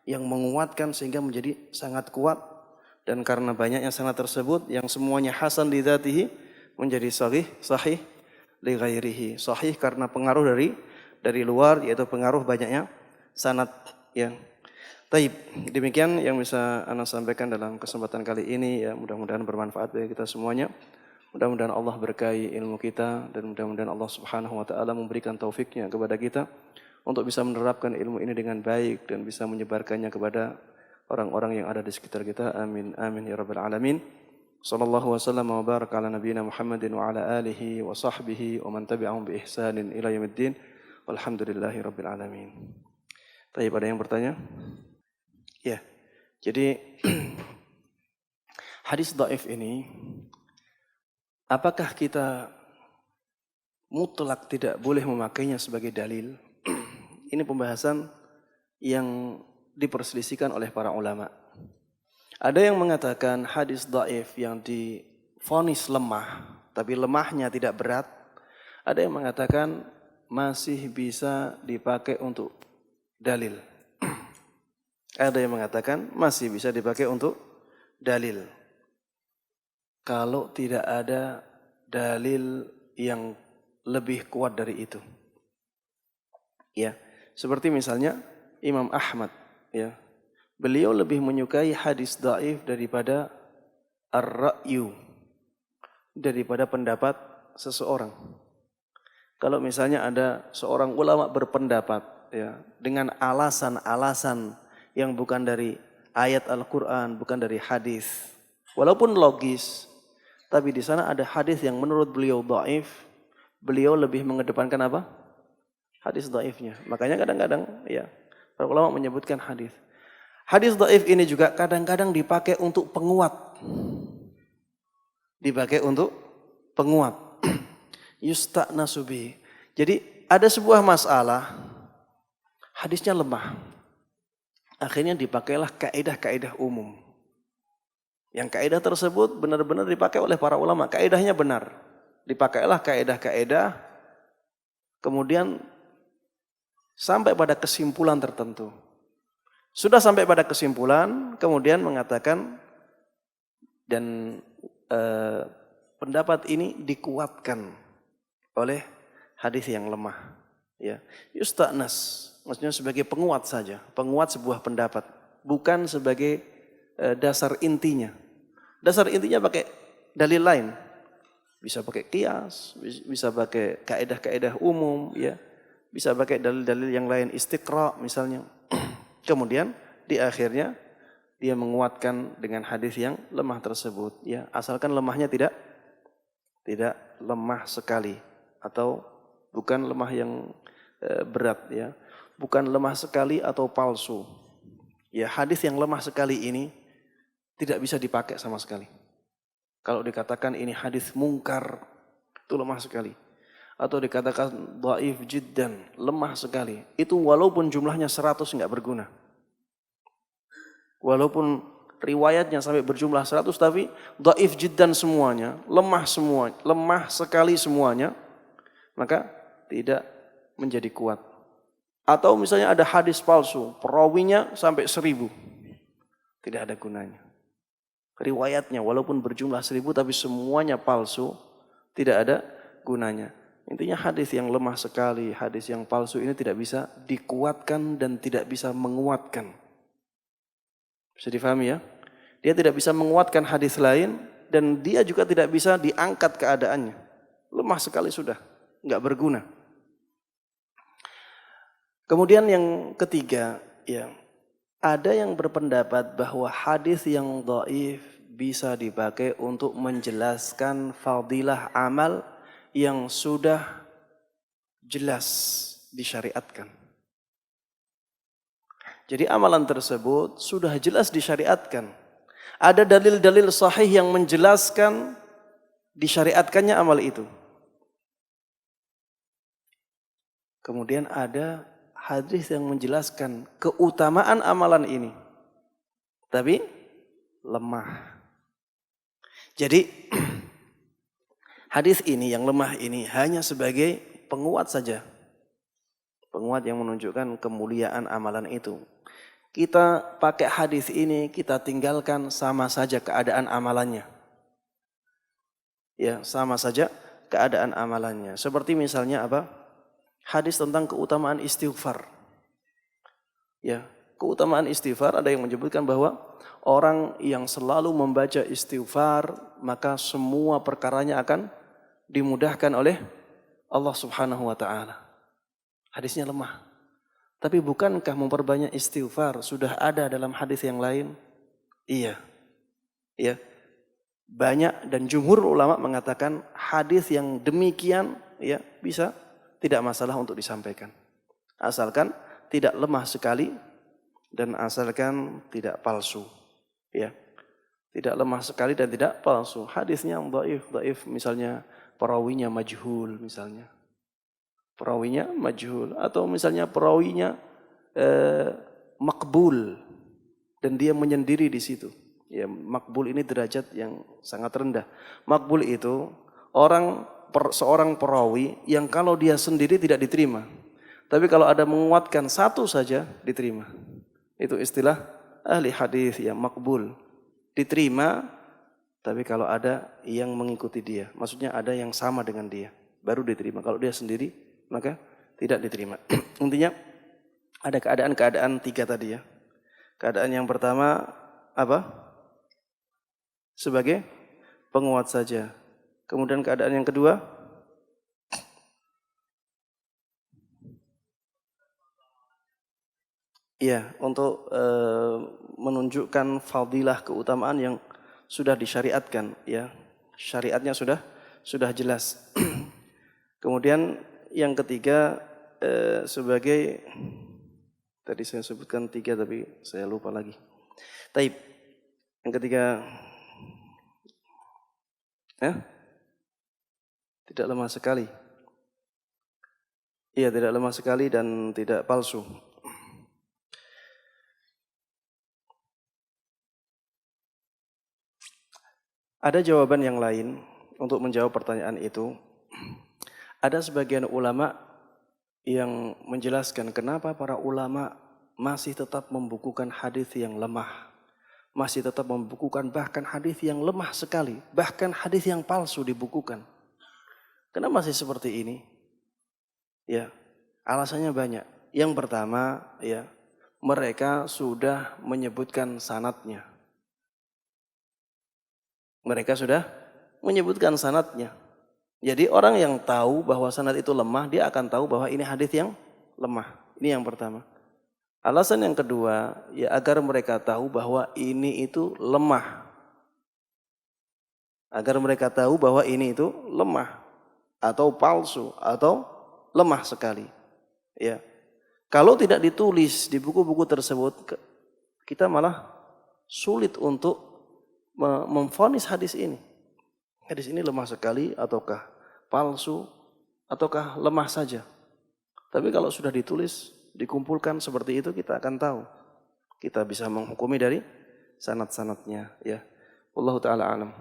yang menguatkan sehingga menjadi sangat kuat, dan karena banyaknya sanad tersebut yang semuanya hasan li dzatihi menjadi sahih li ghairihi. Sahih karena pengaruh dari luar, yaitu pengaruh banyaknya sanad, ya. Taib. Demikian yang bisa ana sampaikan dalam kesempatan kali ini, ya, mudah-mudahan bermanfaat bagi kita semuanya. Mudah-mudahan Allah berkahi ilmu kita, dan mudah-mudahan Allah Subhanahu wa taala memberikan taufiknya kepada kita untuk bisa menerapkan ilmu ini dengan baik dan bisa menyebarkannya kepada orang-orang yang ada di sekitar kita. Amin amin ya rabbal alamin. Sallallahu wasallam wa baraka ala nabiyyina Muhammadin wa ala alihi wa sahbihi wa man tabi'ahum bi ihsanin ila yaumiddin. Walhamdulillahi rabbil alamin. Baik, ada yang bertanya? Ya. Jadi hadis dhaif ini, apakah kita mutlak tidak boleh memakainya sebagai dalil? Ini pembahasan yang diperselisihkan oleh para ulama. Ada yang mengatakan hadis dhaif yang divonis lemah, tapi lemahnya tidak berat. Ada yang mengatakan masih bisa dipakai untuk dalil. Ada yang mengatakan masih bisa dipakai untuk dalil. Kalau tidak ada dalil yang lebih kuat dari itu. Ya, seperti misalnya Imam Ahmad, ya. Beliau lebih menyukai hadis dhaif daripada ar-ra'yu, daripada pendapat seseorang. Kalau misalnya ada seorang ulama berpendapat, ya, dengan alasan-alasan yang bukan dari ayat Al-Qur'an, bukan dari hadis, walaupun logis, tapi di sana ada hadis yang menurut beliau dhaif, beliau lebih mengedepankan apa? Hadis dhaifnya. Makanya kadang-kadang, ya, para ulama menyebutkan hadis. Hadis dhaif ini juga kadang-kadang dipakai untuk penguat. Dipakai untuk penguat. Yusta'nasu bihi. Jadi ada sebuah masalah, hadisnya lemah. Akhirnya dipakailah kaidah-kaidah umum. Yang kaidah tersebut benar-benar dipakai oleh para ulama. Kaidahnya benar. Dipakailah kaidah-kaidah, kemudian sampai pada kesimpulan tertentu. Sudah sampai pada kesimpulan, kemudian mengatakan dan pendapat ini dikuatkan oleh hadis yang lemah. Ya, yusta'nas, maksudnya sebagai penguat saja, penguat sebuah pendapat, bukan sebagai dasar intinya. Dasar intinya pakai dalil lain, bisa pakai qiyas, bisa pakai kaidah-kaidah umum, ya, bisa pakai dalil-dalil yang lain, istiqra misalnya. Kemudian di akhirnya dia menguatkan dengan hadis yang lemah tersebut, ya, asalkan lemahnya tidak lemah sekali atau bukan lemah yang berat ya. Bukan lemah sekali atau palsu. Ya, hadis yang lemah sekali ini tidak bisa dipakai sama sekali. Kalau dikatakan ini hadis mungkar, itu lemah sekali. Atau dikatakan dhaif jiddan, lemah sekali. Itu walaupun jumlahnya 100 enggak berguna. Walaupun riwayatnya sampai berjumlah 100 tapi dhaif jiddan semuanya, lemah semua, lemah sekali semuanya, maka tidak menjadi kuat. Atau misalnya ada hadis palsu, perawinya sampai 1000. Tidak ada gunanya. Riwayatnya walaupun berjumlah 1000 tapi semuanya palsu, tidak ada gunanya. Intinya hadis yang lemah sekali, hadis yang palsu ini tidak bisa dikuatkan dan tidak bisa menguatkan. Bisa difahami ya? Dia tidak bisa menguatkan hadis lain dan dia juga tidak bisa diangkat keadaannya. Lemah sekali sudah, enggak berguna. Kemudian yang ketiga, ya, ada yang berpendapat bahwa hadis yang dhaif bisa dipakai untuk menjelaskan fadilah amal yang sudah jelas disyariatkan. Jadi amalan tersebut sudah jelas disyariatkan. Ada dalil-dalil sahih yang menjelaskan disyariatkannya amal itu. Kemudian ada hadis yang menjelaskan keutamaan amalan ini. Tapi lemah. Jadi hadis ini yang lemah ini hanya sebagai penguat saja. Penguat yang menunjukkan kemuliaan amalan itu. Kita pakai hadis ini, kita tinggalkan sama saja keadaan amalannya. Ya, sama saja keadaan amalannya. Seperti misalnya apa? Hadis tentang keutamaan istighfar. Ya, keutamaan istighfar ada yang menyebutkan bahwa orang yang selalu membaca istighfar maka semua perkaranya akan dimudahkan oleh Allah Subhanahu wa taala. Hadisnya lemah. Tapi bukankah memperbanyak istighfar sudah ada dalam hadis yang lain? Iya. Ya. Banyak dan jumhur ulama mengatakan hadis yang demikian ya bisa tidak masalah untuk disampaikan. Asalkan tidak lemah sekali dan asalkan tidak palsu. Ya. Tidak lemah sekali dan tidak palsu. Hadisnya yang dhaif misalnya perawinya majhul misalnya. Perawinya majhul atau misalnya perawinya makbul dan dia menyendiri di situ. Ya, makbul ini derajat yang sangat rendah. Makbul itu seorang perawi yang kalau dia sendiri tidak diterima. Tapi kalau ada menguatkan satu saja diterima. Itu istilah ahli hadis yang makbul. Diterima tapi kalau ada yang mengikuti dia. Maksudnya ada yang sama dengan dia. Baru diterima. Kalau dia sendiri maka tidak diterima. Intinya ada keadaan-keadaan 3 tadi ya. Keadaan yang pertama apa? Sebagai penguat saja. Kemudian keadaan yang kedua, ya untuk menunjukkan fadilah keutamaan yang sudah disyariatkan, ya syariatnya sudah jelas. Kemudian yang ketiga sebagai tadi saya sebutkan 3 tapi saya lupa lagi. Taib. Yang ketiga, ya. Tidak lemah sekali. Iya, tidak lemah sekali dan tidak palsu. Ada jawaban yang lain untuk menjawab pertanyaan itu. Ada sebagian ulama yang menjelaskan kenapa para ulama masih tetap membukukan hadis yang lemah. Masih tetap membukukan bahkan hadis yang lemah sekali. Bahkan hadis yang palsu dibukukan. Kenapa masih seperti ini? Ya, alasannya banyak. Yang pertama, ya, mereka sudah menyebutkan sanadnya. Mereka sudah menyebutkan sanadnya. Jadi orang yang tahu bahwa sanad itu lemah, dia akan tahu bahwa ini hadis yang lemah. Ini yang pertama. Alasan yang kedua, ya agar mereka tahu bahwa ini itu lemah. Agar mereka tahu bahwa ini itu lemah. Atau palsu, atau lemah sekali. Ya. Kalau tidak ditulis di buku-buku tersebut, kita malah sulit untuk memvonis hadis ini. Hadis ini lemah sekali ataukah palsu ataukah lemah saja. Tapi kalau sudah ditulis, dikumpulkan seperti itu, kita akan tahu. Kita bisa menghukumi dari sanad-sanadnya, ya. Wallahu taala alam.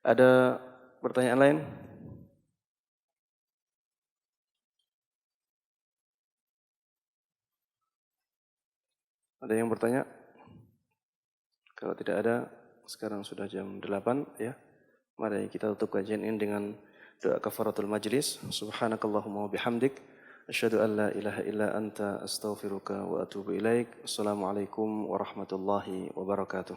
Ada pertanyaan lain? Ada yang bertanya? Kalau tidak ada, sekarang sudah jam 8, ya. Mari kita tutup kajian ini dengan doa kafaratul majlis. Subhanakallahumma wa bihamdik, asyhadu an la ilaha illa anta, astaghfiruka wa atubu ilaik. Assalamualaikum warahmatullahi wabarakatuh.